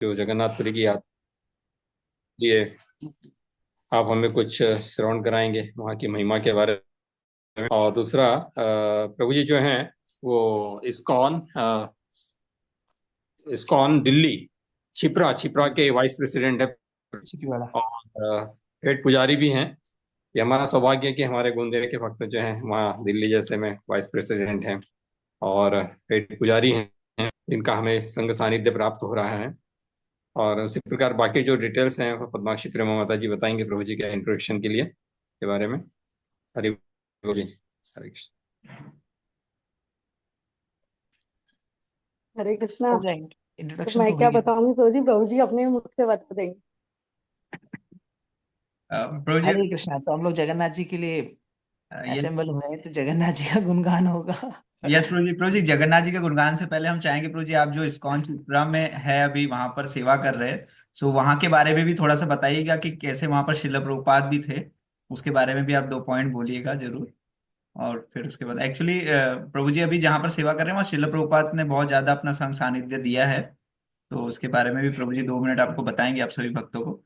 जो जगन्नाथपुरी की याद लिए आप हमें कुछ श्रवण कराएंगे वहाँ की महिमा के बारे में। और दूसरा, प्रभु जी जो हैं वो इस्कॉन दिल्ली छिपरा छिपरा के वाइस प्रेसिडेंट है वाला। और हेड पुजारी भी हैं। ये हमारा सौभाग्य है कि हमारे गोंदे के भक्त जो हैं वहाँ दिल्ली जैसे में वाइस प्रेसिडेंट हैं और हेड पुजारी हैं, इनका हमें संग सानिध्य प्राप्त हो रहा है। और उसी प्रकार बाकी जो डिटेल्स हैं वो पद्माक्षी प्रेमा माता जी बताएंगे प्रभु जी के इंट्रोडक्शन के लिए के बारे में। हरि बोल जी। हरे कृष्ण। हरे कृष्णा। हो जाएंगे, तो इंट्रोडक्शन मैं तो हो क्या ही गया। बताऊंगी प्रभु जी अपने मुख से बता देंगे। प्रभु जी, हरे कृष्णा। तो हम लोग जगन्नाथ जी के लिए ये असेंबल हुए हैं, तो जगन्नाथ जी का गुणगान होगा। यस प्रभु जी। प्रभु जी, जगन्नाथ जी के गुणगान से पहले हम चाहेंगे प्रभु जी, आप जो इस्कॉन त्रिपुरा में है अभी वहां पर सेवा कर रहे हैं, सो वहां के बारे में भी थोड़ा सा बताइएगा कि कैसे वहां पर शिल प्रभुपाद भी थे। उसके बारे में भी आप 2 पॉइंट बोलिएगा जरूर। और फिर उसके बाद एक्चुअली प्रभु जी अभी जहाँ पर सेवा कर रहे हैं वहाँ शिल प्रभुपाद ने बहुत ज्यादा अपना संग सानिध्य दिया है। तो उसके बारे में भी प्रभु जी 2 मिनट आपको बताएंगे आप सभी भक्तों को।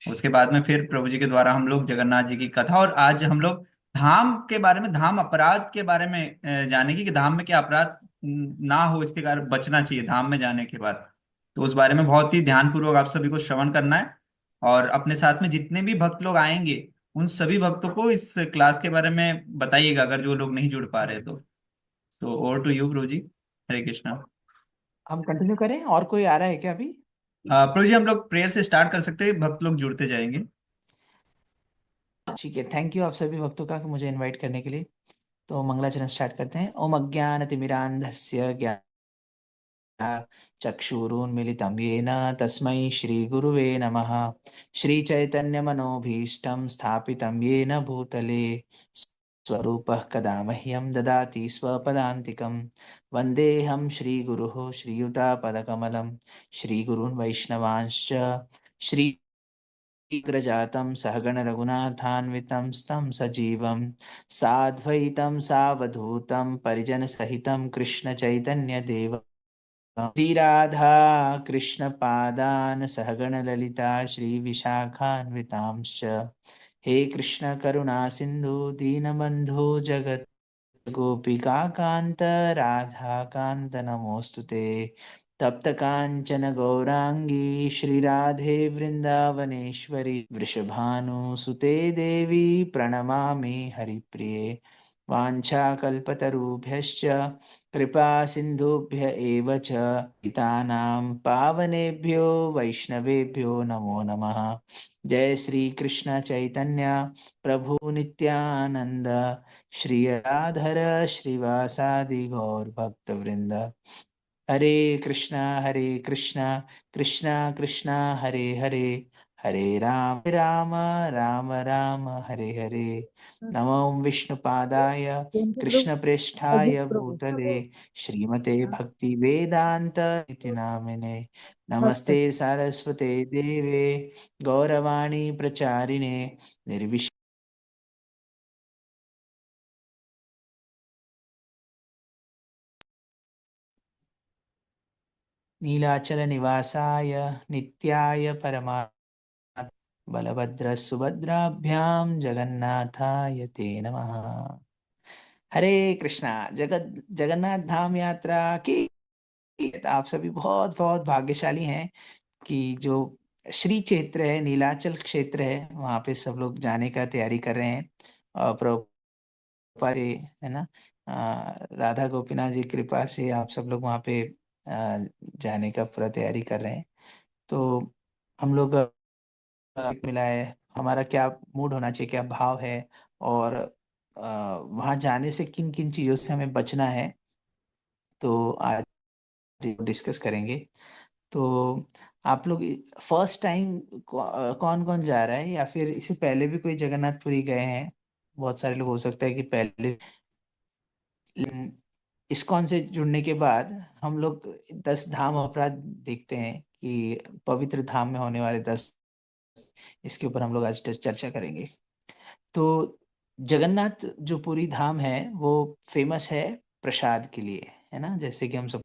उसके बाद में फिर प्रभु जी के द्वारा हम लोग जगन्नाथ जी की कथा, और आज हम लोग धाम के बारे में, धाम अपराध के बारे में जानेंगे कि धाम में क्या अपराध ना हो, इसके कारण बचना चाहिए धाम में जाने के बाद। तो उस बारे में बहुत ही ध्यानपूर्वक आप सभी को श्रवण करना है। और अपने साथ में जितने भी भक्त लोग आएंगे उन सभी भक्तों को इस क्लास के बारे में बताइएगा, अगर जो लोग नहीं जुड़ पा रहे तो ओवर टू यू प्रभु जी। हरे कृष्णा। हम कंटिन्यू करें, और कोई आ रहा है क्या अभी? प्रभु जी, हम लोग प्रेयर से स्टार्ट कर सकते हैं, भक्त लोग जुड़ते जाएंगे। ठीक है, थैंक यू आप सभी भक्तों का कि मुझे इनवाइट करने के लिए। तो मंगलाचरण स्टार्ट करते हैं। ओम अज्ञानतिमिरान्धस्य चक्षुरुन्मिलितं येन तस्मै श्रीगुरुवे नमः। श्रीचैतन्यमनोभीष्टं स्थापितं येन भूतले स्वरूपः कदा मह्यं ददाति स्वपदान्तिकं। वन्देऽहं श्रीगुरुः श्रीयुतापदकमलं श्रीगुरून् वैष्णवांश्च श्रीग्रजातं सहगण रघुनाथान्वितं स्तं सजीवं साद्वैतं सावधूतं परिजनसहितं कृष्णचैतन्यदेव श्रीराधा कृष्णपादान् सहगण ललिता श्रीविशाखान्वितांश्च। हे कृष्ण करुणा सिन्धु दीनबन्धो जगत् गोपिका कान्त राधा कान्त नमोऽस्तु ते। तप्त काञ्चन गौरांगी श्रीराधे वृन्दावनेश्वरी वृषभानुसुते देवी प्रणमामि हरिप्रिये। वाञ्छाकल्पतरुभ्यश्च कृपा सिन्धुभ्य एव च पतितानां पावनेभ्यो वैष्णवेभ्यो नमो नमः। जय श्री कृष्ण चैतन्य प्रभु नित्यानंद श्री राधर श्रीवासादि गौर भक्तवृंद। हरे कृष्णा कृष्णा कृष्णा हरे हरे, हरे राम राम राम राम हरे हरे। नमो विष्णुपादाय कृष्णप्रेष्ठाय भूतले श्रीमते भक्ति वेदांत इति नामिने। नमस्ते सारस्वते देवे गौरवाणी प्रचारिणे निर्विश नीलाचल निवासाय नित्याय परमा बलभद्र सुभद्राभ्याम जगन्नाथाय ते नमः। हरे कृष्णा। जगन्नाथ धाम यात्रा की आप सभी बहुत बहुत भाग्यशाली हैं कि जो श्री क्षेत्र है, नीलाचल क्षेत्र है, वहाँ पे सब लोग जाने का तैयारी कर रहे हैं। और प्रभुपाद जी है ना, राधा गोपीनाथ जी की कृपा से आप सब लोग वहाँ पे जाने का पूरा तैयारी कर रहे हैं। तो हम लोग मिला है, हमारा क्या मूड होना चाहिए, क्या भाव है, और वहाँ जाने से किन किन चीज़ों से हमें बचना है, तो आज डिस्कस करेंगे। तो आप लोग फर्स्ट टाइम कौन कौन जा रहा है, या फिर इससे पहले भी कोई जगन्नाथपुरी गए हैं? बहुत सारे लोग हो सकता है कि पहले। इस्कॉन से जुड़ने के बाद हम लोग 10 धाम अपराध देखते हैं कि पवित्र धाम में होने वाले 10, इसके ऊपर हम लोग आज चर्चा करेंगे। तो जगन्नाथ जो पूरी धाम है वो फेमस है प्रसाद के लिए, है ना, जैसे कि हम सब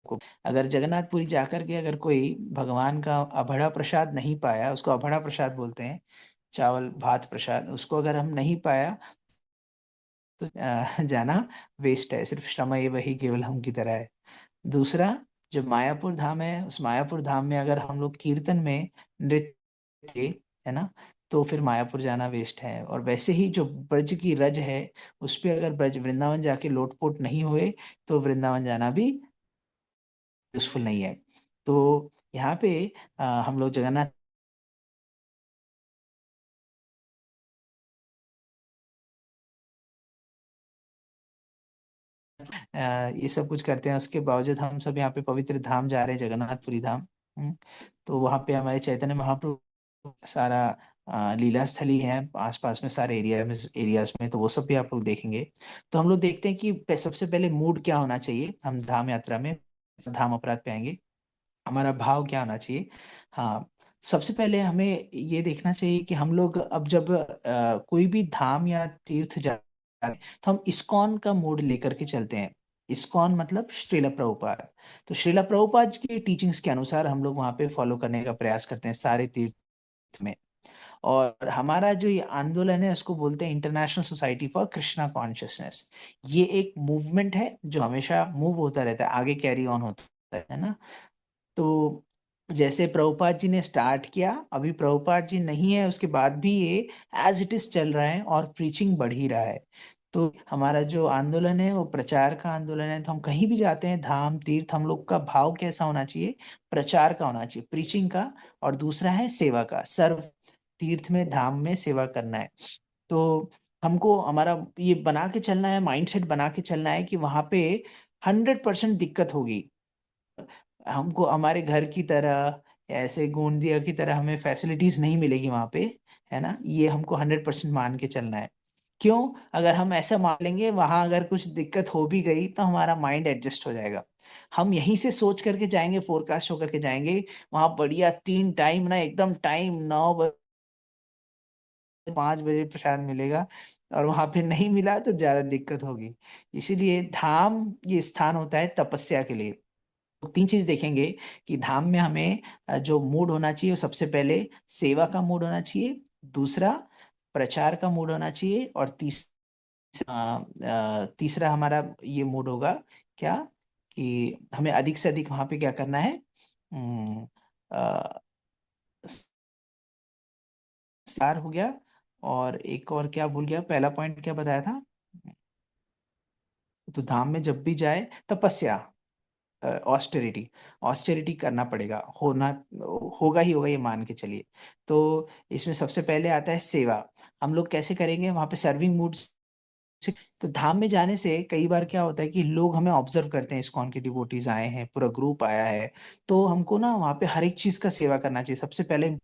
को। अगर जगन्नाथपुरी जाकर के अगर कोई भगवान का अभड़ा प्रसाद नहीं पाया, उसको अभड़ा प्रसाद बोलते हैं, चावल भात प्रसाद, उसको अगर हम नहीं पाया तो जाना वेस्ट है, सिर्फ श्रम ये वही केवल हम की तरह है। दूसरा, जो मायापुर धाम है, उस मायापुर धाम में अगर हम लोग कीर्तन में नृत्य थे, है ना, तो फिर मायापुर जाना वेस्ट है। और वैसे ही जो ब्रज की रज है, उस पे अगर ब्रज वृंदावन जाके लोटपोट नहीं हुए तो वृंदावन जाना भी यूजफुल नहीं है। तो यहाँ पे हम लोग जगन्नाथ ये सब कुछ करते हैं, उसके बावजूद हम सब यहाँ पे पवित्र धाम जा रहे हैं, जगन्नाथपुरी धाम। तो वहाँ पे हमारे चैतन्य महाप्रभु सारा लीला स्थली है आसपास में, सारे एरियाज में, तो वो सब भी आप लोग देखेंगे। तो हम लोग देखते हैं कि सबसे पहले मूड क्या होना चाहिए, हम धाम यात्रा में धाम अपराध पे आएंगे, हमारा भाव क्या होना चाहिए। हाँ, सबसे पहले हमें ये देखना चाहिए कि हम लोग अब जब कोई भी धाम या तीर्थ जाते हैं तो हम इस्कॉन का मोड लेकर के चलते हैं। इस्कॉन मतलब श्रीला प्रभुपाद। तो श्रीला प्रभुपाद की टीचिंग्स के अनुसार हम लोग वहाँ पे फॉलो करने का प्रयास करते हैं सारे तीर्थ में। और हमारा जो ये आंदोलन है उसको बोलते हैं international society for Krishna consciousness. ये एक मूवमेंट है जो हमेशा मूव होता रहता है, आगे कैरी ऑन होता है ना। तो जैसे प्रभुपाद जी ने स्टार्ट किया, अभी प्रभुपाद जी नहीं है उसके बाद भी ये एज इट इज चल रहा है और प्रीचिंग बढ़ ही रहा है। तो हमारा जो आंदोलन है वो प्रचार का आंदोलन है। तो हम कहीं भी जाते हैं धाम तीर्थ, हम लोग का भाव कैसा होना चाहिए, प्रचार का होना चाहिए, प्रीचिंग का। और दूसरा है सेवा का, सर्व तीर्थ में धाम में सेवा करना है। तो हमको हमारा ये बना के चलना है, माइंडसेट बना के चलना है कि वहां पे 100% दिक्कत होगी, हमको हमारे घर की तरह, ऐसे गोंदिया की तरह हमें फैसिलिटीज नहीं मिलेगी वहां पे, है ना। ये हमको 100% मान के चलना है। क्यों? अगर हम ऐसा मान लेंगे, वहां अगर कुछ दिक्कत हो भी गई तो हमारा माइंड एडजस्ट हो जाएगा। हम यहीं से सोच करके जाएंगे, फोरकास्ट होकर के जाएंगे, वहां बढ़िया 3 टाइम ना, एकदम टाइम 9 बजे 5 बजे प्रसाद मिलेगा, और वहां पे नहीं मिला तो ज्यादा दिक्कत होगी। इसीलिए धाम ये स्थान होता है तपस्या के लिए। तो 3 चीज देखेंगे कि धाम में हमें जो मूड होना चाहिए, वो सबसे पहले सेवा का मूड होना चाहिए, दूसरा प्रचार का मूड होना चाहिए, और तीसरा हमारा ये मूड होगा क्या, कि हमें अधिक से अधिक वहां पे क्या करना है, अम, अ, सार हो गया। और एक और क्या भूल गया, पहला पॉइंट क्या बताया था। तो धाम में जब भी जाए तपस्या, ऑस्टेरिटी, ऑस्टेरिटी करना पड़ेगा, होना होगा ही होगा, ये मान के चलिए। तो इसमें सबसे पहले आता है सेवा। हम लोग कैसे करेंगे वहां पे, सर्विंग मूड से। तो धाम में जाने से कई बार क्या होता है कि लोग हमें ऑब्जर्व करते हैं, इस्कॉन के डिवोटीज आए हैं, पूरा ग्रुप आया है, तो हमको ना वहाँ पे हर एक चीज का सेवा करना चाहिए। सबसे पहले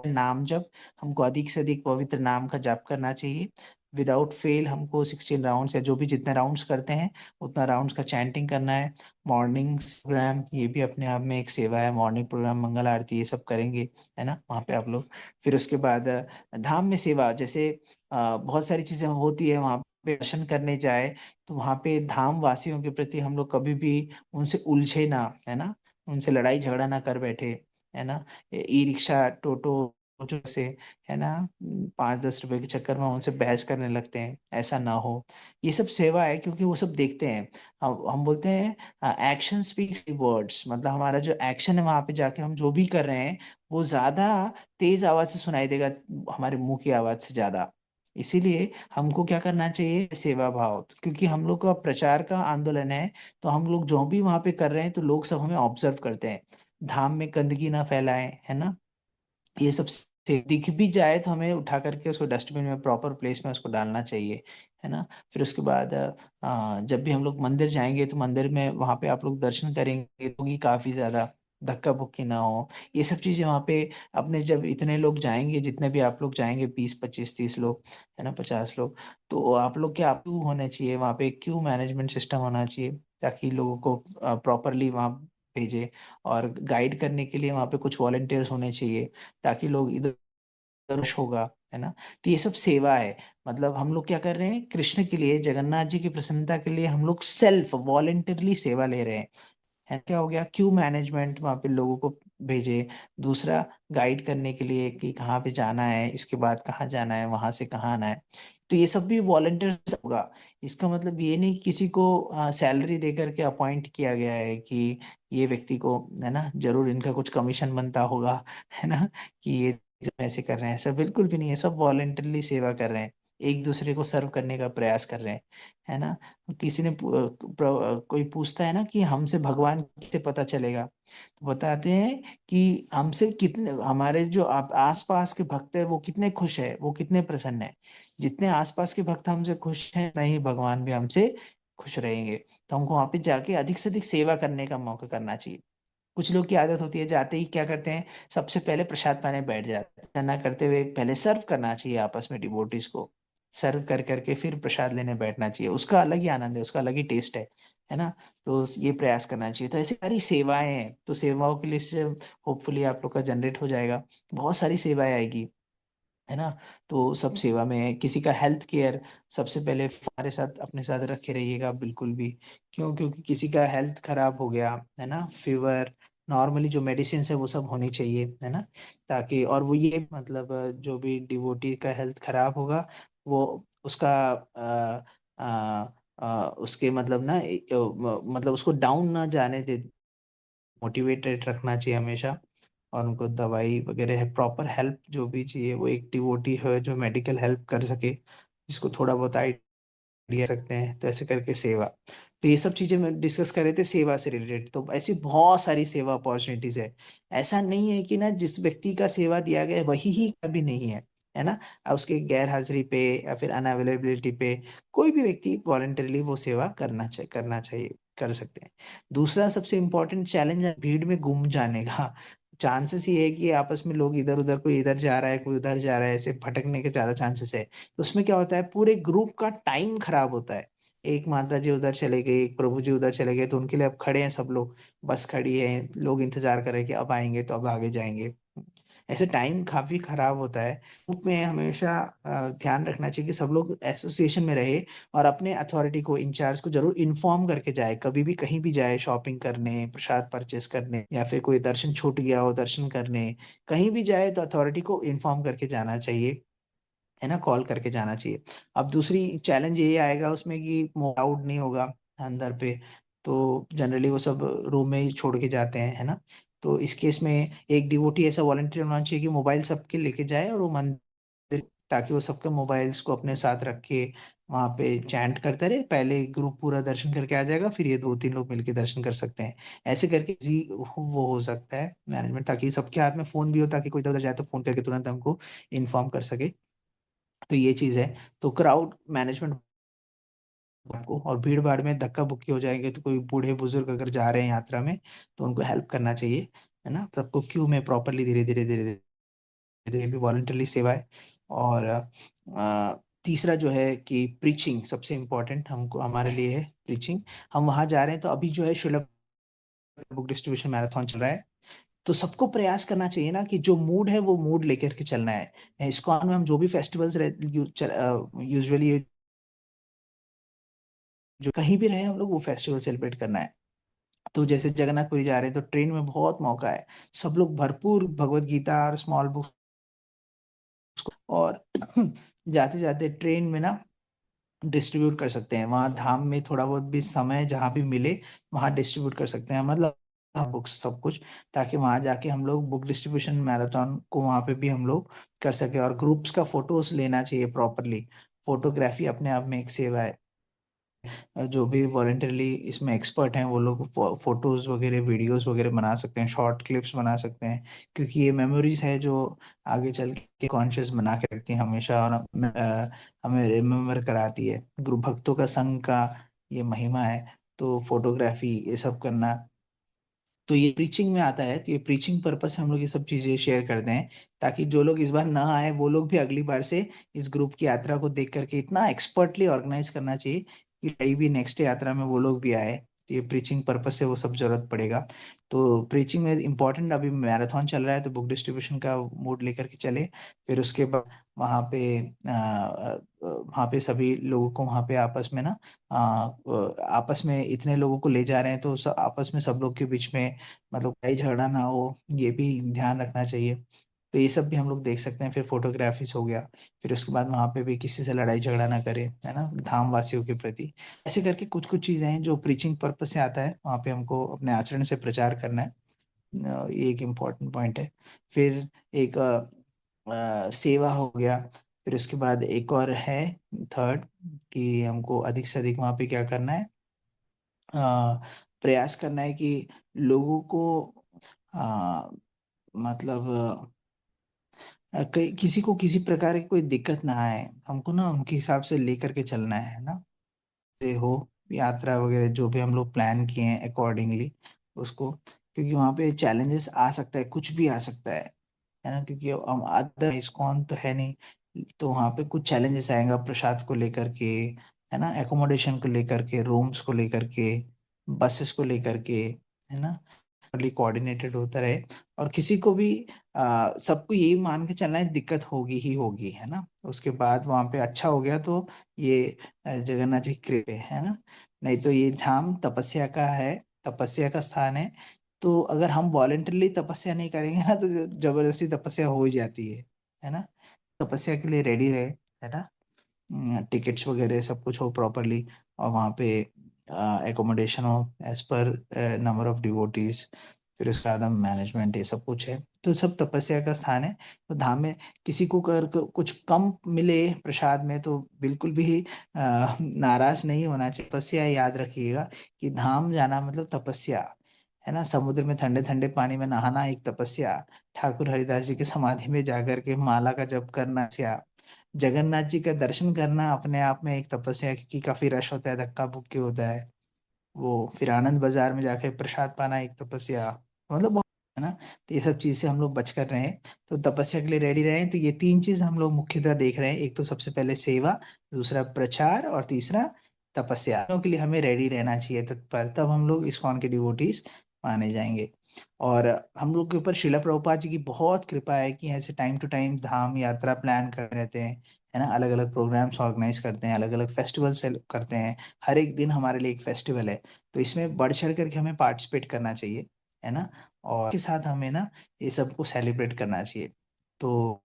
नाम जप, हमको अधिक से अधिक पवित्र नाम का जप करना चाहिए। विदाउट फेल हमको 16 राउंड्स, या जो भी जितने राउंड्स करते हैं उतना राउंड्स का चैंटिंग करना है। मॉर्निंग प्रोग्राम, ये भी अपने आप में एक सेवा है, मॉर्निंग प्रोग्राम, मंगल आरती, ये सब करेंगे, है ना, वहाँ पे आप लोग। फिर उसके बाद धाम में सेवा, जैसे बहुत सारी चीजें होती है वहाँ पे, दर्शन करने जाए तो वहाँ पे धाम वासियों के प्रति हम लोग कभी भी उनसे उलझे ना, है ना, उनसे लड़ाई झगड़ा ना कर बैठे, है ना। ई रिक्शा टोटो जो से, है ना, 5-10 रुपए के चक्कर में उनसे बहस करने लगते हैं, ऐसा ना हो। ये सब सेवा है, क्योंकि वो सब देखते हैं। हम बोलते हैं एक्शन स्पीक्स वर्ड्स, मतलब हमारा जो एक्शन है वहां पे जाके हम जो भी कर रहे हैं वो ज्यादा तेज आवाज से सुनाई देगा हमारे मुंह की आवाज से ज्यादा। इसीलिए हमको क्या करना चाहिए, सेवा भाव, क्योंकि हम लोग का प्रचार का आंदोलन है। तो हम लोग जो भी वहां पे कर रहे हैं तो लोग सब हमें ऑब्जर्व करते हैं। धाम में गंदगी ना फैलाएं, है ना, ये सब से दिख भी जाए तो हमें उठा करके उसको डस्टबिन में, प्रॉपर प्लेस में उसको डालना चाहिए, है ना। फिर उसके बाद जब भी हम लोग मंदिर जाएंगे तो मंदिर में वहाँ पे आप लोग दर्शन करेंगे तो भी काफी ज्यादा धक्का बुक्की ना हो, ये सब चीजें वहाँ पे। अपने जब इतने लोग जाएंगे, जितने भी आप लोग जाएंगे, 20-25-30 लोग, है ना, 50 लोग, तो आप लोग क्या क्यू होने चाहिए वहाँ पे, क्यू मैनेजमेंट सिस्टम होना चाहिए, ताकि लोगों को प्रॉपरली वहाँ भेजे। और गाइड करने के लिए वहाँ पे कुछ वॉलंटियर्स होने चाहिए, ताकि लोग इधर उधर होगा, है ना। तो ये सब सेवा है। मतलब हम लोग क्या कर रहे हैं, कृष्ण के लिए, जगन्नाथ जी की प्रसन्नता के लिए हम लोग सेल्फ वॉलंटरली सेवा ले रहे हैं, है। क्या हो गया, क्यू मैनेजमेंट, वहाँ पे लोगों को भेजे। दूसरा, गाइड करने के लिए कि कहाँ पे जाना है, इसके बाद कहाँ जाना है, वहाँ से कहाँ आना है। तो ये सब भी वॉलंटियर्स होगा। इसका मतलब ये नहीं किसी को सैलरी दे करके अपॉइंट किया गया है कि ये व्यक्ति को, है ना, जरूर इनका कुछ कमीशन बनता होगा, है ना, कि ये जो ऐसे कर रहे हैं। ऐसा बिल्कुल भी नहीं है, सब वॉलंटरली सेवा कर रहे हैं, एक दूसरे को सर्व करने का प्रयास कर रहे हैं, है ना। किसी ने कोई पूछता है ना कि हमसे भगवान कैसे पता चलेगा, तो बताते हैं कि हमसे कितने, हमारे जो आसपास के भक्त है वो कितने खुश है, वो कितने प्रसन्न है। जितने आसपास के भक्त हमसे खुश हैं, नहीं भगवान भी हमसे खुश रहेंगे। तो हमको वहां पे जाके अधिक से अधिक सेवा करने का मौका करना चाहिए। कुछ लोग की आदत होती है, जाते ही क्या करते हैं, सबसे पहले प्रसाद पाने बैठ जाते हैं। ना करते हुए पहले सर्व करना चाहिए आपस में डिवोटीज को, सर्व कर करके फिर प्रसाद लेने बैठना चाहिए। उसका अलग ही आनंद है, उसका अलग ही टेस्ट है ना। तो ये प्रयास करना चाहिए। तो ऐसी सारी सेवाएं हैं, तो सेवाओं के लिए होपफुली आप लोग का जनरेट हो जाएगा, बहुत सारी सेवाएं आएगी, है ना। तो सब सेवा में है। किसी का हेल्थ केयर, सबसे पहले हमारे साथ अपने साथ रखे रहिएगा बिल्कुल भी। क्यों? क्योंकि किसी का हेल्थ खराब हो गया, है ना, फीवर, नॉर्मली जो मेडिसिन है वो सब होनी चाहिए, है ना। ताकि, और वो ये मतलब जो भी डिवोटी का हेल्थ खराब होगा, वो उसका उसके मतलब ना मतलब उसको डाउन ना जाने दे, मोटिवेटेड रखना चाहिए हमेशा। और उनको दवाई वगैरह है, प्रॉपर हेल्प जो भी चाहिए, वो एक डिवोटी है जो मेडिकल हेल्प कर सके, जिसको थोड़ा बहुत आइडिया सकते हैं, तो ऐसे करके सेवा। तो ये सब चीजें मैं डिस्कस कर रहे थे सेवा से रिलेटेड। तो ऐसी बहुत सारी सेवा अपॉर्चुनिटीज है। ऐसा नहीं है कि ना जिस व्यक्ति का सेवा दिया गया है वही ही कभी नहीं है ना। उसके गैर हाजिरी पे या फिर अनअवेलेबिलिटी पे कोई भी व्यक्ति वॉलंटरली वो सेवा करना चाहिए, कर सकते हैं। दूसरा सबसे इम्पोर्टेंट चैलेंज है भीड़ में गुम जाने का। चांसेस ये है कि आपस में लोग इधर उधर, कोई इधर जा रहा है कोई उधर जा रहा है, ऐसे भटकने के ज्यादा चांसेस है। तो उसमें क्या होता है, पूरे ग्रुप का टाइम खराब होता है। एक माता जी उधर चले गए, एक प्रभु जी उधर चले गए, तो उनके लिए अब खड़े हैं सब लोग, बस खड़ी है, लोग इंतजार कर रहे हैं कि अब आएंगे तो अब आगे जाएंगे। ऐसे टाइम काफी खराब होता है। ग्रुप में हमेशा ध्यान रखना चाहिए कि सब लोग एसोसिएशन में रहे, और अपने अथॉरिटी को, इंचार्ज को जरूर इन्फॉर्म करके जाए। कभी भी कहीं भी जाए, शॉपिंग करने, प्रसाद परचेस करने, या फिर कोई दर्शन छूट गया हो दर्शन करने, कहीं भी जाए तो अथॉरिटी को इन्फॉर्म करके जाना चाहिए, है ना, कॉल करके जाना चाहिए। अब दूसरी चैलेंज ये आएगा उसमें कि अलाउड नहीं होगा अंदर पे, तो जनरली वो सब रूम में ही छोड़ के जाते हैं, है ना। तो इस केस में एक डिवोटी ऐसा वॉलंटियर होना चाहिए कि मोबाइल सबके लेके जाए, और वो मंदिर, ताकि वो सबके मोबाइल्स को अपने साथ रख के वहाँ पे चैंट करते रहे। पहले ग्रुप पूरा दर्शन करके आ जाएगा, फिर ये दो तीन लोग मिलके दर्शन कर सकते हैं। ऐसे करके वो हो सकता है मैनेजमेंट, ताकि सबके हाथ में फोन भी हो, ताकि कोई इधर उधर जाए तो फोन करके तुरंत हमको इन्फॉर्म कर सके। तो ये चीज है। तो क्राउड मैनेजमेंट को, और भीड़ भाड़ में धक्का बुक्की हो जाएंगे, तो कोई बूढ़े बुजुर्ग अगर जा रहे हैं यात्रा में, तो उनको हेल्प करना चाहिए, है ना। सबको क्यू में प्रॉपरली धीरे धीरे धीरे धीरे भी वॉलंटरली सेवा है। और तीसरा जो है कि प्रीचिंग सबसे इम्पोर्टेंट हमको, हमारे लिए है प्रीचिंग। हम वहां जा रहे हैं, तो अभी जो है शिला बुक डिस्ट्रीब्यूशन मैराथन चल रहा है। तो सबको प्रयास करना चाहिए ना कि जो मूड है वो मूड लेकर के चलना है। इस्कॉन में हम जो भी फेस्टिवल्स यूजुअली, जो कहीं भी रहे हम लोग वो फेस्टिवल सेलिब्रेट करना है। तो जैसे जगन्नाथपुरी जा रहे हैं तो ट्रेन में बहुत मौका है, सब लोग भरपूर भगवत गीता और स्मॉल बुक्स, और जाते जाते ट्रेन में ना डिस्ट्रीब्यूट कर सकते हैं। वहाँ धाम में थोड़ा बहुत भी समय जहाँ भी मिले वहाँ डिस्ट्रीब्यूट कर सकते हैं, मतलब बुक्स सब कुछ, ताकि वहाँ जाके हम लोग बुक डिस्ट्रीब्यूशन मैराथन को वहाँ पे भी हम लोग कर सके। और ग्रुप्स का फोटोज लेना चाहिए प्रॉपरली। फोटोग्राफी अपने आप में एक सेवा है। जो भी वॉलेंटरली इसमें एक्सपर्ट हैं वो लोग फोटोज वगैरह वीडियोस वगैरह बना सकते हैं, शॉर्ट क्लिप्स बना सकते हैं, क्योंकि ये मेमोरीज है जो आगे चल के कॉन्शियस बना के रखती है हमेशा, और हमें रिमेम्बर कराती है गुरु भक्तों का संग का, ये महिमा है। तो फोटोग्राफी ये सब करना, तो ये प्रीचिंग में आता है। तो ये प्रीचिंग पर्पस से हम लोग ये सब चीजें शेयर करते हैं, ताकि जो लोग इस बार ना आए वो लोग भी अगली बार से इस ग्रुप की यात्रा को देख करके, इतना एक्सपर्टली ऑर्गेनाइज करना चाहिए कि कहीं भी नेक्स्ट यात्रा में वो लोग भी आए। तो ये प्रीचिंग पर्पस से वो सब जरूरत पड़ेगा। तो प्रीचिंग में इम्पोर्टेंट, अभी मैराथन चल रहा है तो बुक डिस्ट्रीब्यूशन का मूड लेकर के चले। फिर उसके बाद वहाँ पे सभी लोगों को वहाँ पे आपस में ना आपस में इतने लोगों को ले जा रहे हैं तो आपस में सब लोग के बीच में मतलब लड़ाई झगड़ा ना हो, ये भी ध्यान रखना चाहिए। तो ये सब भी हम लोग देख सकते हैं। फिर फोटोग्राफीज हो गया। फिर उसके बाद वहाँ पे भी किसी से लड़ाई झगड़ा ना करे, है ना, धाम वासियों के प्रति। ऐसे करके कुछ कुछ चीजें हैं जो प्रीचिंग पर्पस से आता है, वहाँ पे हमको अपने आचरण से प्रचार करना है। ये एक इम्पॉर्टेंट पॉइंट है। फिर एक सेवा हो गया। फिर उसके बाद एक और है थर्ड, कि हमको अधिक से अधिक वहाँ पे क्या करना है, प्रयास करना है कि लोगों को आ, मतलब किसी को किसी प्रकार की कोई दिक्कत ना आए, हमको ना उनके हिसाब से लेकर के चलना है ना। से हो यात्रा वगैरह जो भी हम लोग प्लान किए हैं अकॉर्डिंगली उसको, क्योंकि वहाँ पे चैलेंजेस आ सकता है, कुछ भी आ सकता है ना, क्योंकि हम अदर इस्कॉन तो है नहीं। तो वहाँ पे कुछ चैलेंजेस आएगा प्रसाद को लेकर के, है ना, एकोमोडेशन को लेकर के, रूम्स को लेकर के, बसेस को लेकर के, है ना, कोऑर्डिनेटेड होता रहे। और किसी को भी सबको यही मान के चलना है दिक्कत होगी ही होगी, है ना। उसके बाद वहाँ पे अच्छा हो गया तो ये जगन्नाथ जी की कृपा है ना। नहीं तो ये धाम तपस्या का है, तपस्या का स्थान है। तो अगर हम वॉलेंटरली तपस्या नहीं करेंगे ना तो जबरदस्ती तपस्या हो ही जाती है ना। तपस्या के लिए रेडी रहे, है ना, टिकट्स वगैरह सब कुछ हो प्रॉपरली, और वहाँ पे एकोमोडेशन हो as per number of devotees. फिर उसके बाद हम मैनेजमेंट ये सब कुछ है। तो सब तपस्या का स्थान है। तो धाम में किसी को कुछ कम मिले प्रसाद में तो बिल्कुल भी नाराज नहीं होना चाहिए। तपस्या याद रखिएगा कि धाम जाना मतलब तपस्या, है ना। समुद्र में ठंडे ठंडे पानी में नहाना एक तपस्या, ठाकुर हरिदास जी की समाधि में जाकर के माला का जप करना तपस्या, जगन्नाथ जी का दर्शन करना अपने आप में एक तपस्या है, क्योंकि काफी रश होता है, धक्का बुक्की होता है वो। फिर आनंद बाजार में जाके प्रसाद पाना एक तपस्या, मतलब है ना। तो ये सब चीज से हम लोग बच कर रहे हैं। तो तपस्या के लिए रेडी रहे। तो ये तीन चीज हम लोग मुख्यतः देख रहे हैं, एक तो सबसे पहले सेवा, दूसरा प्रचार, और तीसरा तपस्या। के लिए हमें रेडी रहना चाहिए तत्पर, तब हम लोग इस्कॉन के डिवोटीज माने जाएंगे। और हम लोग के ऊपर शिला प्रभुपाद जी की बहुत कृपा है कि ऐसे टाइम टू टाइम धाम यात्रा प्लान कर रहते हैं, है ना। अलग अलग प्रोग्राम्स ऑर्गेनाइज करते हैं, अलग अलग फेस्टिवल से करते हैं। हर एक दिन हमारे लिए एक फेस्टिवल है। तो इसमें बढ़ चढ़ करके हमें पार्टिसिपेट करना चाहिए, है ना। और के साथ हमें ना ये सबको सेलिब्रेट करना चाहिए। तो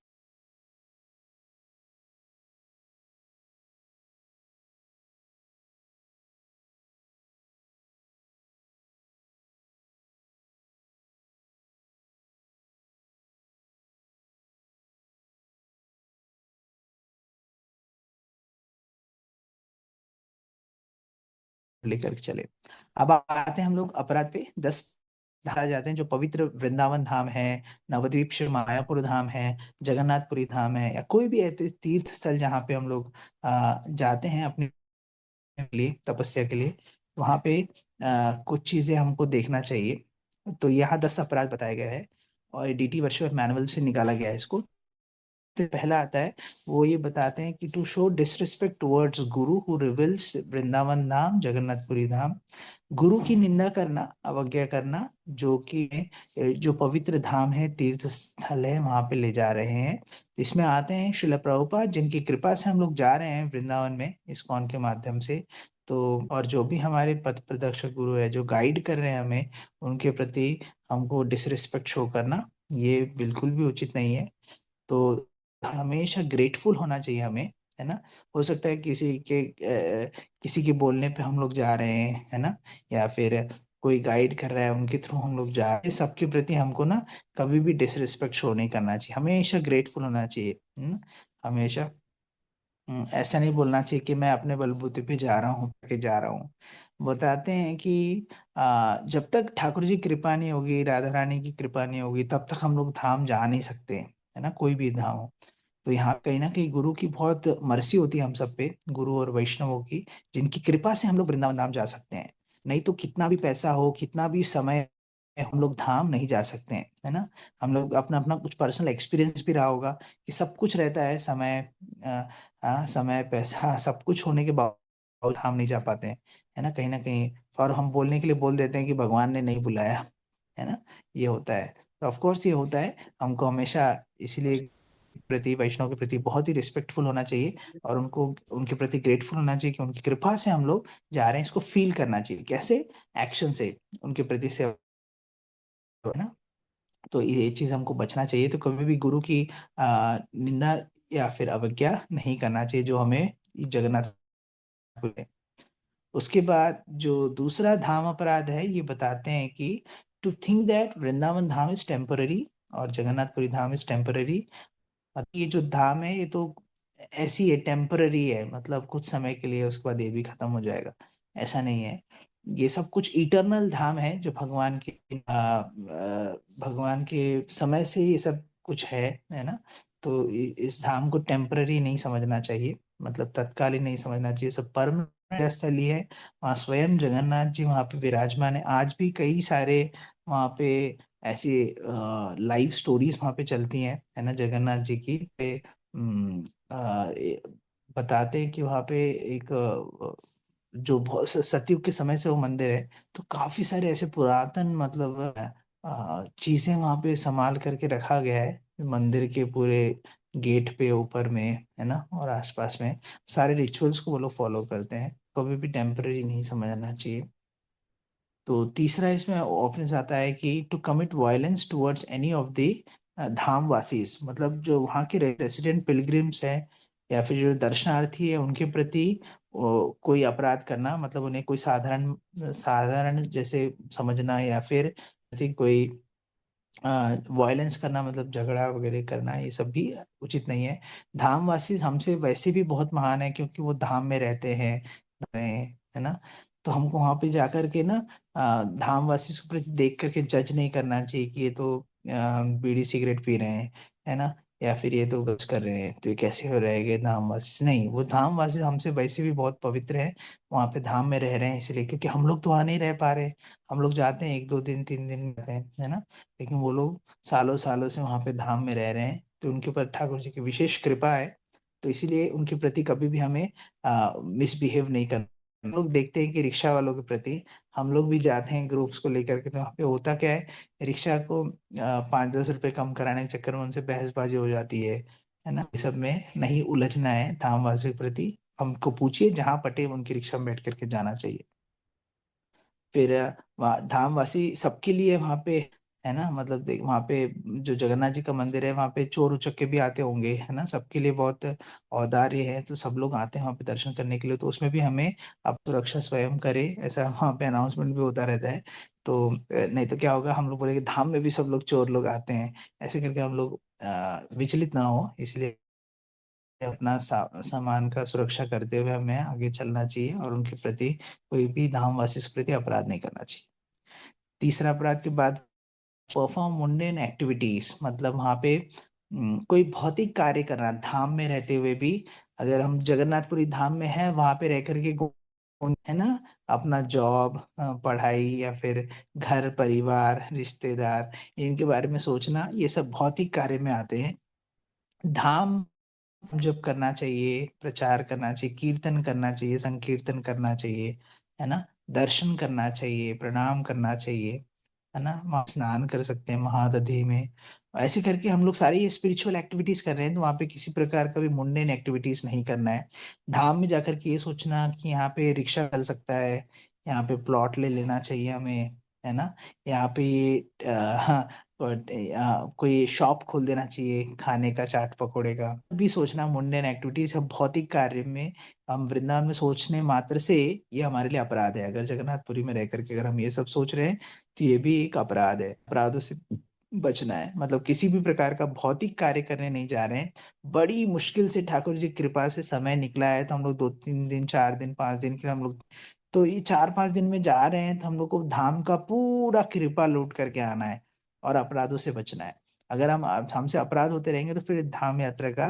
लेकर के चले। अब आते हैं हम लोग अपराध पे 10 धारा जाते हैं, जो पवित्र वृंदावन धाम है, नवद्वीप श्री मायापुर धाम है, जगन्नाथपुरी धाम है, या कोई भी ऐसे तीर्थ स्थल जहाँ पे हम लोग जाते हैं अपने लिए तपस्या के लिए। वहाँ पे कुछ चीजें हमको देखना चाहिए। तो यहाँ 10 अपराध बताया गया है, और डीटी वर्कशॉप मैनुअल से निकाला गया है इसको। तो पहला आता है, वो ये बताते हैं कि to show disrespect towards Guru who reveals Vrindavan धाम जगन्नाथपुरी धाम। गुरु की निंदा करना, अवज्ञा करना, जो कि जो पवित्र धाम है, तीर्थ स्थल है, वहां पे ले जा रहे हैं। इसमें आते हैं शिला प्रभुपाद, जिनकी कृपा से हम लोग जा रहे हैं वृंदावन में इस्कॉन के माध्यम से। तो और जो भी हमारे पथ प्रदर्शक गुरु है जो गाइड कर रहे हैं हमें, उनके प्रति हमको डिसरिस्पेक्ट शो करना ये बिल्कुल भी उचित नहीं है। तो हमेशा ग्रेटफुल होना चाहिए हमें, है ना। हो सकता है किसी के बोलने पे हम लोग जा रहे हैं, है ना, या फिर कोई गाइड कर रहा है उनके थ्रू हम लोग जा रहे हैं, सबके प्रति हमको ना कभी भी डिसरिस्पेक्ट शो नहीं करना चाहिए, हमेशा ग्रेटफुल होना चाहिए, है ना। हमेशा ऐसा नहीं बोलना चाहिए कि मैं अपने बलबूते पे जा रहा हूँ के जा रहा हूँ। बताते हैं कि जब तक ठाकुर जी की कृपा नहीं होगी, राधा रानी की कृपा नहीं होगी, तब तक हम लोग धाम जा नहीं सकते, है ना, कोई भी धाम हो। तो यहाँ कहीं ना कहीं गुरु की बहुत मर्सी होती है हम सब पे, गुरु और वैष्णवों की, जिनकी कृपा से हम लोग वृंदावन धाम जा सकते हैं। नहीं तो कितना भी पैसा हो, कितना भी समय, हम लोग धाम नहीं जा सकते हैं, है ना। हम लोग अपना अपना कुछ पर्सनल एक्सपीरियंस भी रहा होगा कि सब कुछ रहता है, समय समय पैसा सब कुछ होने के बावजूद धाम नहीं जा पाते हैं, है ना, कहीं ना कहीं। और हम बोलने के लिए बोल देते हैं कि भगवान ने नहीं बुलाया, है ना, ये होता है। तो ऑफ कोर्स ये होता है, हमको हमेशा इसलिए प्रति वैष्णव के प्रति बहुत ही रिस्पेक्टफुल होना चाहिए, और उनको उनके प्रति ग्रेटफुल होना चाहिए कि उनकी कृपा से हम लोग जा रहे हैं। इसको फील करना चाहिए कैसे, एक्शन से उनके प्रति सेवा, है ना। तो ये चीज हमको बचना चाहिए। तो कभी भी गुरु की निंदा या फिर अवज्ञा नहीं करना चाहिए, जो हमें जगन्नाथ। उसके बाद जो दूसरा धाम अपराध है, ये बताते हैं कि to think that Vrindavan Dham is temporary और जगन्नाथपुरी धाम इज टेम्पररी। ये जो धाम है ये तो ऐसी है, टेम्पररी है, मतलब कुछ समय के लिए, उसके बाद ये भी खत्म हो जाएगा, ऐसा नहीं है। ये सब कुछ इटर्नल धाम है, जो भगवान के समय से ये सब कुछ है ना। तो इस धाम को टेम्पररी नहीं समझना चाहिए, मतलब तत्कालीन नहीं समझना चाहिए, सब परम स्थली है। वहाँ स्वयं जगन्नाथ जी वहाँ पे विराजमान है। आज भी कई सारे वहाँ पे ऐसी लाइव स्टोरीज वहाँ पे चलती हैं, है ना, जगन्नाथ जी की पे। बताते हैं कि वहाँ पे एक जो सतयुग के समय से वो मंदिर है, तो काफी सारे ऐसे पुरातन, मतलब चीजें वहाँ पे संभाल करके रखा गया है मंदिर के पूरे गेट पे ऊपर में, है ना, और आसपास में सारे रिचुअल्स को वो लोग फॉलो करते हैं। कभी भी टेम्पररी नहीं समझना चाहिए। तो तीसरा इसमें ऑप्शन आता है कि to commit violence towards any of the dham वासीज, मतलब जो वहाँ के रेसिडेंट पिलग्रिम्स हैं या फिर जो दर्शनार्थी है उनके प्रति कोई अपराध करना, मतलब उन्हें कोई साधारण साधारण जैसे समझना, या फिर कोई वायलेंस करना, मतलब झगड़ा वगैरह करना, ये सब भी उचित नहीं है। धामवासी हमसे वैसे भी बहुत महान है, क्योंकि वो धाम में रहते हैं, है ना। तो हमको वहां पे जाकर के ना धामवासी के प्रति देख करके जज नहीं करना चाहिए कि ये तो बीड़ी सिगरेट पी रहे हैं, है ना, या फिर ये तो गज कर रहे हैं, तो ये कैसे हो रहेगा धामवासी। नहीं, वो धामवासी हमसे वैसे भी बहुत पवित्र है, वहां पे धाम में रह रहे हैं इसलिए, क्योंकि हम लोग तो वहां नहीं रह पा रहे। हम लोग जाते हैं 1 2 दिन 3 दिन रहते हैं, है ना, लेकिन वो लोग सालों सालों से वहां पे धाम में रह रहे हैं, तो उनके ऊपर ठाकुर जी की विशेष कृपा है। तो इसीलिए उनके प्रति कभी भी हमें मिसबिहेव नहीं करना। हम लोग देखते हैं कि रिक्शा वालों के प्रति हम लोग भी जाते हैं ग्रुप्स को लेकर के, तो वहाँ पे होता क्या है, रिक्शा को 5 10 रुपए कम कराने के चक्कर में उनसे बहसबाजी हो जाती है ना। ये सब में नहीं उलझना है धामवासी के प्रति। हमको पूछिए, जहाँ पटे उनकी रिक्शा में बैठ करके जाना चाहिए। फिर वहाँ धामवासी सबके लिए वहाँ पे, है ना, मतलब देख वहाँ पे जो जगन्नाथ जी का मंदिर है, वहाँ पे चोर उचक्के भी आते होंगे, है ना, सबके लिए बहुत औदार्य है, तो सब लोग आते हैं वहाँ पे दर्शन करने के लिए। तो उसमें भी हमें आप सुरक्षा स्वयं करे, ऐसा वहाँ पे अनाउंसमेंट भी होता रहता है। तो नहीं तो क्या होगा, हम लोग बोलेंगे धाम में भी सब लोग चोर लोग आते हैं, ऐसे करके हम लोग विचलित ना हो, इसलिए अपना सामान का सुरक्षा करते हुए हमें आगे चलना चाहिए, और उनके प्रति कोई भी धामवासी के प्रति अपराध नहीं करना चाहिए। तीसरा अपराध के बाद परफॉर्म मुंडेन एक्टिविटीज, मतलब वहाँ पे कोई भौतिक कार्य करना धाम में रहते हुए भी। अगर हम जगन्नाथपुरी धाम में हैं, वहां पे रह करके है ना, अपना जॉब, पढ़ाई, या फिर घर परिवार रिश्तेदार, इनके बारे में सोचना, ये सब भौतिक कार्य में आते हैं। धाम जप करना चाहिए, प्रचार करना चाहिए, कीर्तन करना चाहिए, संकीर्तन करना चाहिए, है ना, दर्शन करना चाहिए, प्रणाम करना चाहिए, है ना, वहाँ स्नान कर सकते हैं महादधी में। ऐसे करके हम लोग सारी स्पिरिचुअल एक्टिविटीज कर रहे हैं, तो वहाँ पे किसी प्रकार का भी मुंडेन एक्टिविटीज नहीं करना है। धाम में जाकर के ये सोचना कि यहाँ पे रिक्शा चल सकता है, यहाँ पे प्लॉट ले लेना चाहिए हमें, है ना, यहाँ पे ये हाँ, बट कोई शॉप खोल देना चाहिए खाने का, चाट पकौड़े का भी सोचना, मुंडेन एक्टिविटीज सब भौतिक कार्य में हम वृंदावन में सोचने मात्र से ये हमारे लिए अपराध है। अगर जगन्नाथपुरी में रह करके अगर हम ये सब सोच रहे हैं, तो ये भी एक अपराध है। अपराधों से बचना है, मतलब किसी भी प्रकार का भौतिक कार्य करने नहीं जा रहे हैं। बड़ी मुश्किल से ठाकुर जी की कृपा से समय निकला है, तो हम लोग 2 3 दिन 4 दिन 5 दिन के लिए हम लोग, तो ये 4 5 दिन में जा रहे हैं, तो हम लोग को धाम का पूरा कृपा लूट करके आना है, और अपराधों से बचना है। अगर हम हमसे अपराध होते रहेंगे, तो फिर धाम यात्रा का,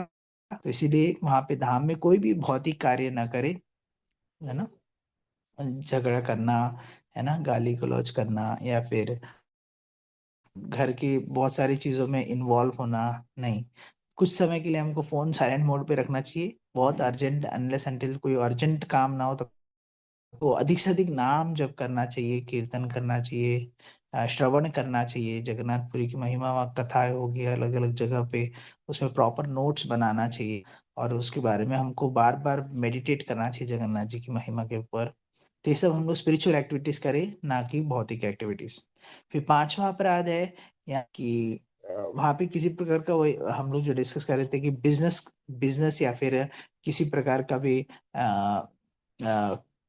तो इसीलिए वहां पे धाम में कोई भी भौतिक कार्य ना करे, है ना, झगड़ा करना, है ना, गाली गलौज करना, या फिर घर की बहुत सारी चीजों में इन्वॉल्व होना नहीं। कुछ समय के लिए हमको फोन साइलेंट मोड पे रखना चाहिए, बहुत अर्जेंट, अनलेस अनटिल कोई अर्जेंट काम ना हो, तो तो अधिक से अधिक नाम जप करना चाहिए, कीर्तन करना चाहिए, श्रवण करना चाहिए। जगन्नाथपुरी की महिमा व कथाएं होगी अलग अलग जगह पे, उसमें प्रॉपर नोट्स बनाना चाहिए और उसके बारे में हमको बार बार मेडिटेट करना चाहिए जगन्नाथ जी की महिमा के ऊपर। तो ये सब हम लोग स्पिरिचुअल एक्टिविटीज करें, ना कि भौतिक एक्टिविटीज। फिर पांचवा अपराध है यहाँ की वहाँ पे किसी प्रकार का, वही हम लोग जो डिस्कस कर रहे थे कि बिजनेस बिजनेस या फिर किसी प्रकार का भी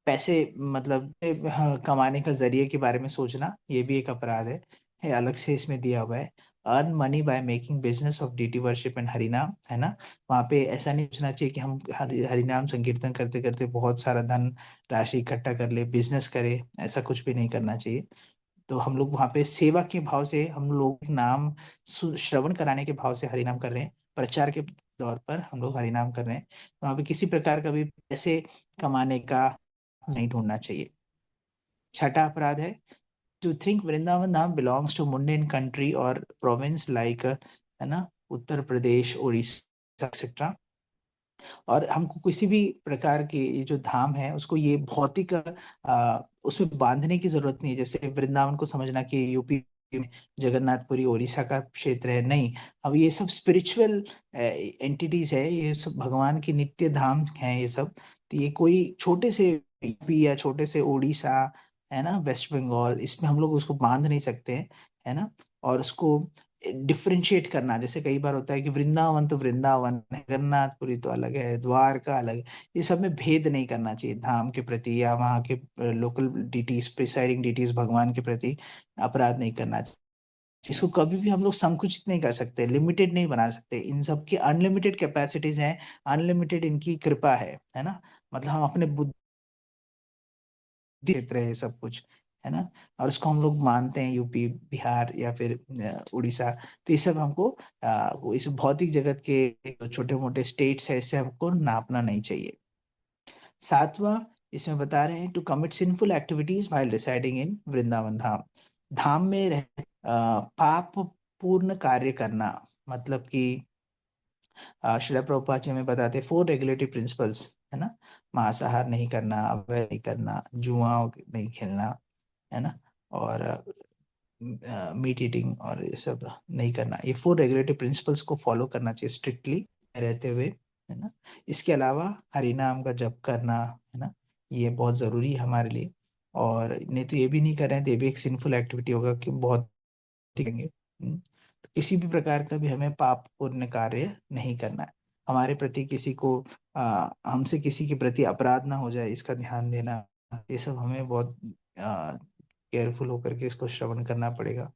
पैसे मतलब हाँ, कमाने का जरिए के बारे में सोचना, ये भी एक अपराध है अलग से इसमें दिया हुआ है। Earn money by making business of deity worship and हरिनाम, है ना। वहाँ पे ऐसा नहीं सोचना चाहिए कि हम हरिनाम संकीर्तन करते करते बहुत सारा धन राशि इकट्ठा कर ले, बिजनेस करे, ऐसा कुछ भी नहीं करना चाहिए। तो हम लोग वहाँ पे सेवा के भाव से हम लोग नाम श्रवण कराने के भाव से हरिनाम कर रहे हैं, प्रचार के तौर पर हम लोग हरिनाम कर रहे हैं। वहाँ पे किसी प्रकार का भी पैसे कमाने का नहीं ढूंढना चाहिए। छठा अपराध है to think Vrindavan Dham belongs to mundane country और प्रोविंस लाइक, है ना, उत्तर प्रदेश, उड़ीसा एक्सेट्रा। और हमको किसी भी प्रकार के ये जो धाम है उसको ये भौतिक उसमें बांधने की जरूरत नहीं है। जैसे वृंदावन को समझना कि यूपी में जगन्नाथपुरी उड़ीसा का क्षेत्र है, नहीं। अब ये सब स्पिरिचुअल एंटिटीज है, ये सब भगवान की नित्य धाम है ये सब। तो ये कोई छोटे से यूपी या छोटे से उड़ीसा, है ना, वेस्ट बंगाल, इसमें हम लोग उसको बांध नहीं सकते हैं, है ना। और उसको डिफ्रेंशिएट करना, जैसे कई बार होता है कि वृंदावन तो वृंदावन है, जगन्नाथपुरी तो अलग है, द्वारका अलग है। ये सब में भेद नहीं करना चाहिए धाम के प्रति या वहाँ के लोकल डिटीज, प्रिसाइडिंग डिटीज भगवान के प्रति अपराध नहीं करना चाहिए। इसको कभी भी हम लोग संकुचित नहीं कर सकते, लिमिटेड नहीं बना सकते। इन सब की अनलिमिटेड कैपेसिटीज हैं, अनलिमिटेड इनकी कृपा है ना। मतलब हम अपने बुद्धि क्षेत्र है ये सब कुछ, है ना। और उसको हम लोग मानते हैं यूपी, बिहार या फिर उड़ीसा। तो ये सब हमको इस भौतिक जगत के छोटे मोटे स्टेट्स है, इससे हमको नापना नहीं चाहिए। सातवां इसमें बता रहे हैं to commit sinful activities while residing in Vrindavan Dham. धाम में पाप पूर्ण कार्य करना, मतलब कि श्रील प्रभुपाद जी हमें बताते हैं 4 रेगुलेटरी प्रिंसिपल्स, है ना। मांसाहार नहीं करना, अवैध नहीं करना, जुआ नहीं खेलना, है ना। और मीट ईटिंग और ये सब नहीं करना। ये 4 रेगुलेटरी प्रिंसिपल्स को फॉलो करना चाहिए स्ट्रिक्टली रहते हुए, है ना। इसके अलावा हरि नाम का जप करना, है ना, ये बहुत ज़रूरी है हमारे लिए। और नहीं तो ये भी नहीं कर रहे हैं तो ये भी एक सिंफुल एक्टिविटी होगा कि बहुत करेंगे। तो किसी भी प्रकार का भी हमें पाप पुण्य कार्य नहीं करना है। हमारे प्रति किसी को हमसे किसी के प्रति अपराध ना हो जाए, इसका ध्यान देना, ये सब हमें बहुत केयरफुल होकर के इसको श्रवण करना पड़ेगा।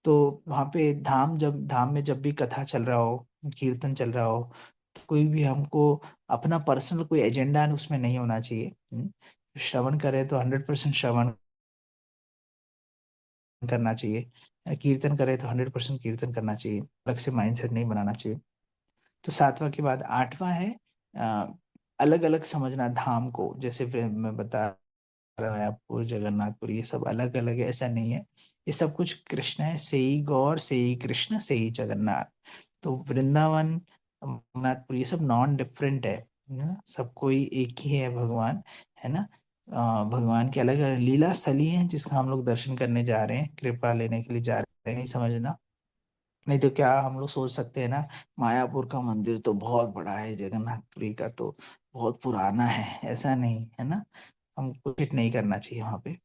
तो वहाँ पे धाम में जब भी कथा चल रहा हो, कीर्तन चल रहा हो, तो कोई भी हमको अपना पर्सनल कोई एजेंडा उसमें नहीं होना चाहिए। श्रवण करें तो 100% श्रवण करना चाहिए, कीर्तन करें तो 100% कीर्तन करना चाहिए, अलग से माइंडसेट नहीं बनाना चाहिए। तो सातवां के बाद आठवां है अलग अलग समझना धाम को। जैसे फिर मैं बता मायापुर, जगन्नाथपुर, ये सब अलग अलग है, ऐसा नहीं है। ये सब कुछ कृष्ण है, से ही गौर, से ही कृष्ण, से ही जगन्नाथ। तो वृंदावन, जगन्नाथपुर, ये सब नॉन डिफरेंट है ना, सब कोई एक ही है भगवान, है ना। भगवान की अलग अलग लीला स्थली है जिसका हम लोग दर्शन करने जा रहे हैं, कृपा लेने के लिए जा रहे हैं, नहीं समझना। नहीं तो क्या हम लोग सोच सकते हैं ना, मायापुर का मंदिर तो बहुत बड़ा है, जगन्नाथपुरी का तो बहुत पुराना है, ऐसा नहीं है ना। हमको फिट नहीं करना चाहिए वहां पे।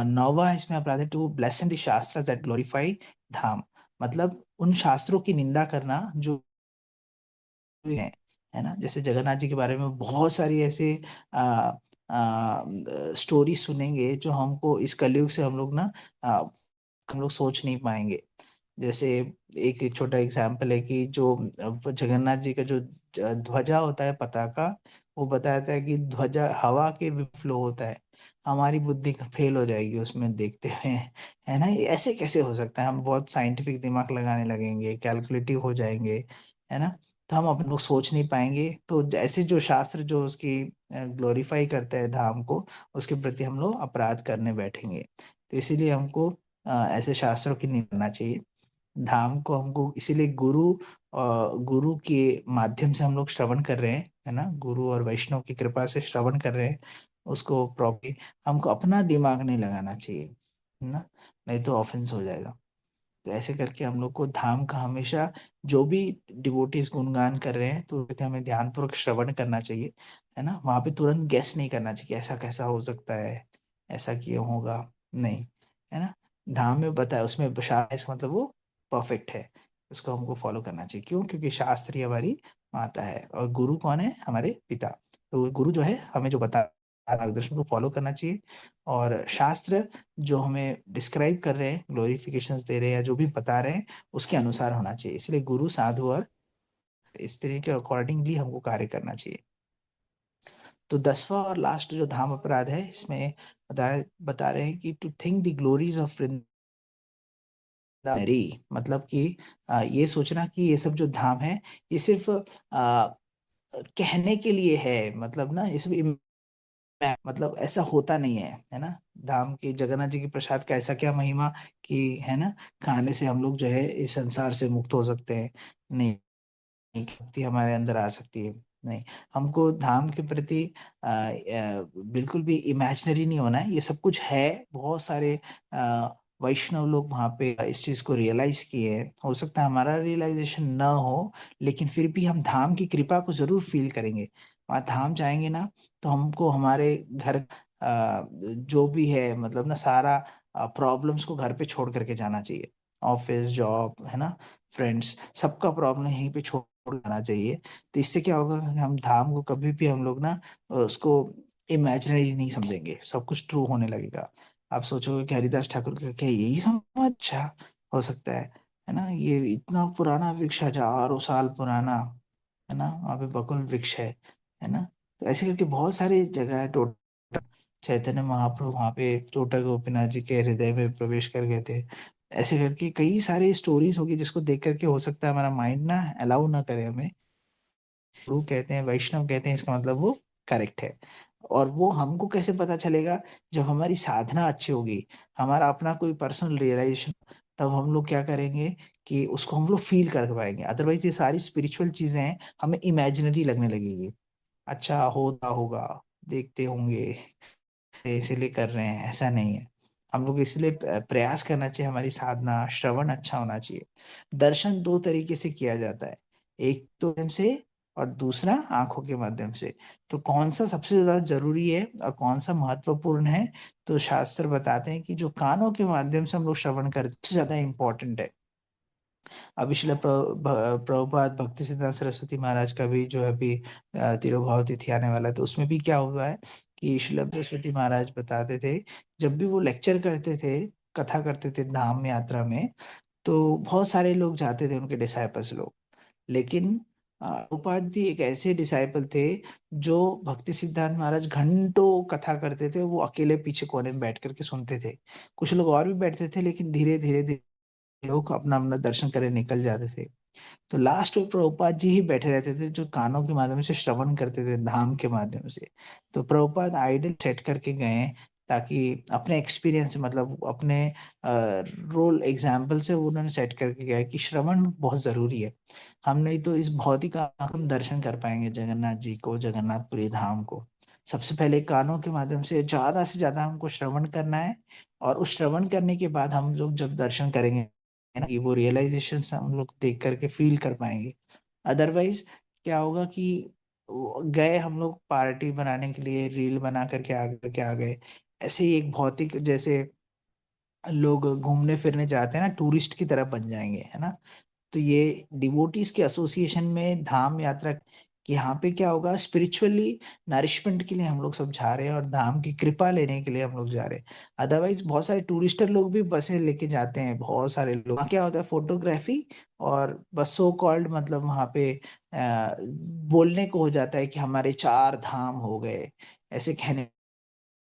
नौवा इसमें अपराध है टू ब्लेस द शास्त्र दैट ग्लोरीफाई धाम। मतलब उन शास्त्रों की निंदा करना जो है ना। जैसे जगन्नाथ जी के बारे में बहुत सारी ऐसे आ, स्टोरी सुनेंगे जो हमको इस कलयुग से हम लोग ना हम लोग सोच नहीं पाएंगे। जैसे एक छोटा एग्जाम्पल है कि जो जगन्नाथ जी का जो ध्वजा होता है, पताका, वो बताता है कि ध्वजा हवा के फ्लो होता है। हमारी बुद्धि फेल हो जाएगी उसमें देखते हुए, है ना। ये ऐसे कैसे हो सकता है, हम बहुत साइंटिफिक दिमाग लगाने लगेंगे, कैलकुलेटिव हो जाएंगे, है ना। तो हम अपन लोग सोच नहीं पाएंगे। तो ऐसे जो शास्त्र जो उसकी ग्लोरीफाई करते हैं धाम को, उसके प्रति हम लोग अपराध करने बैठेंगे। तो इसीलिए हमको ऐसे शास्त्रों की नहीं करना चाहिए। धाम को हमको इसीलिए गुरु के माध्यम से हम लोग श्रवण कर रहे हैं, है ना। गुरु और वैष्णव की कृपा से श्रवण कर रहे हैं। उसको प्रॉपर्ली, हमको अपना दिमाग नहीं लगाना चाहिए, है ना, नहीं तो ऑफेंस हो जाएगा। तो ऐसे करके हम लोग को धाम का हमेशा, जो भी डिवोटीज गुणगान कर रहे हैं तो हमें ध्यानपूर्वक श्रवण करना चाहिए, है ना। वहां पे तुरंत गेस नहीं करना चाहिए कि ऐसा कैसा हो सकता है, ऐसा क्यों होगा, नहीं, है ना। धाम में बताया उसमें शास्त्र मतलब वो परफेक्ट है, उसको हमको फॉलो करना चाहिए। क्यों? क्योंकि शास्त्र ही हमारी माता है और गुरु कौन है? हमारे पिता। तो गुरु जो है हमें जो बता मार्गदर्शन को फॉलो करना चाहिए, और शास्त्र जो हमें डिस्क्राइब कर रहे हैं, ग्लोरिफिकेशंस दे रहे हैं या जो भी बता रहे हैं, उसके अनुसार होना चाहिए। इसलिए गुरु, साधु और इस तरह के अकॉर्डिंगली हमको कार्य करना चाहिए। तो 10वां और लास्ट जो धाम अपराध है, इसमें बता रहे हैं कि to think the glories of Vrindavan, मतलब कि ये सोचना कि ये सब जो धाम है ये सिर्फ कहने के लिए है, मतलब ना इसमें मतलब ऐसा होता नहीं है ना। धाम के जगन्नाथ जी के प्रसाद का ऐसा क्या महिमा कि, है ना, खाने से हम लोग जो है इस संसार से मुक्त हो सकते हैं? नहीं, शक्ति हमारे अंदर आ सकती है, नहीं। हमको धाम के प्रति बिल्कुल भी इमेजिनरी नहीं होना है, ये सब कुछ है। बहुत सारे वैष्णव लोग वहाँ पे इस चीज को रियलाइज किए हैं। हो सकता है हमारा रियलाइजेशन ना हो, लेकिन फिर भी हम धाम की कृपा को जरूर फील करेंगे। वहाँ धाम जाएंगे ना, तो हमको हमारे घर जो भी है, मतलब ना सारा प्रॉब्लम्स को घर पे छोड़ करके जाना चाहिए। ऑफिस, जॉब, है ना, फ्रेंड्स, सबका प्रॉब्लम यहीं पे छोड़ जाना चाहिए। तो इससे क्या होगा कि हम धाम को कभी भी हम लोग ना उसको इमेजिनरी नहीं समझेंगे, सब कुछ ट्रू होने लगेगा। आप सोचोगे कि हरिदास ठाकुर का क्या यही समझ अच्छा हो सकता है ना, ये इतना पुराना वृक्ष, हजारों साल पुराना, है ना, वहाँ पे बकुल वृक्ष है ना। तो ऐसे करके बहुत सारी जगह है। टोटा चैतन्य महाप्रभु वहाँ पे टोटा गोपीनाथ जी के हृदय में प्रवेश कर गए थे। ऐसे करके कई सारी स्टोरीज होगी जिसको देख करके हो सकता है हमारा माइंड ना अलाउ ना करे हमें। गुरु कहते हैं, वैष्णव कहते हैं, इसका मतलब वो करेक्ट है। और वो हमको कैसे पता चलेगा? जब हमारी साधना अच्छी होगी, हमारा अपना कोई पर्सनल रियलाइजेशन, तब हम लोग क्या करेंगे कि उसको हम लोग फील कर पाएंगे। अदरवाइज ये सारी स्पिरिचुअल चीजें हैं, हमें इमेजिनरी लगने लगेगी। अच्छा होता होगा, देखते होंगे, इसीलिए कर रहे हैं, ऐसा नहीं है। हम लोग इसलिए प्रयास करना चाहिए, हमारी साधना श्रवण अच्छा होना चाहिए। दर्शन दो तरीके से किया जाता है, एक तो माध्यम से और दूसरा आंखों के माध्यम से। तो कौन सा सबसे ज्यादा जरूरी है और कौन सा महत्वपूर्ण है? तो शास्त्र बताते हैं कि जो कानों के माध्यम से हम लोग श्रवण करते हैं, सबसे ज्यादा इंपॉर्टेंट है। अभी शिला प्रभुपाद भक्ति सिद्धांत सरस्वती महाराज का भी जो है अभी तिरुभाव तिथि आने वाला है, तो उसमें भी क्या हुआ है कि शिला सरस्वती महाराज बताते थे, जब भी वो लेक्चर करते थे, कथा करते थे धाम यात्रा में, तो बहुत सारे लोग जाते थे, उनके डिसाइपल्स लोग। लेकिन प्रभुपाद जी एक ऐसे डिसाइपल थे जो भक्ति सिद्धांत महाराज घंटों कथा करते थे, वो अकेले पीछे कोने में बैठ करके सुनते थे। कुछ लोग और भी बैठते थे, लेकिन धीरे धीरे धीरे लोग अपना अपना दर्शन करे निकल जाते थे। तो लास्ट में प्रभुपाद जी ही बैठे रहते थे, जो कानों के माध्यम से श्रवण करते थे धाम के माध्यम से। तो प्रभुपाद आइडल सेट करके गए, ताकि अपने एक्सपीरियंस, मतलब अपने रोल एग्जाम्पल से उन्होंने सेट करके गया कि श्रवण बहुत जरूरी है। हम नहीं तो इस भौतिक आंख हम दर्शन कर पाएंगे जगन्नाथ जी को, जगन्नाथपुरी धाम को। सबसे पहले कानों के माध्यम से ज्यादा हमको श्रवण करना है, और उस श्रवण करने के बाद हम लोग जब दर्शन करेंगे, है ना, कि वो रियलाइजेशन हम लोग देख करके फील कर पाएंगे। अदरवाइज क्या होगा कि गए हम लोग पार्टी बनाने के लिए, रील बना करके आ गए, ऐसे ही एक भौतिक जैसे लोग घूमने फिरने जाते हैं ना, टूरिस्ट की तरह बन जाएंगे, है ना। तो ये डिवोटीज के एसोसिएशन में धाम यात्रा कि यहाँ पे क्या होगा, स्पिरिचुअली नरिशमेंट के लिए हम लोग सब जा रहे हैं और धाम की कृपा लेने के लिए हम लोग जा रहे हैं। अदरवाइज बहुत सारे टूरिस्टर लोग भी बसें लेके जाते हैं, बहुत सारे लोग, वहाँ क्या होता है फोटोग्राफी, और बस सो कॉल्ड, मतलब वहाँ पे बोलने को हो जाता है कि हमारे 4 धाम हो गए, ऐसे कहने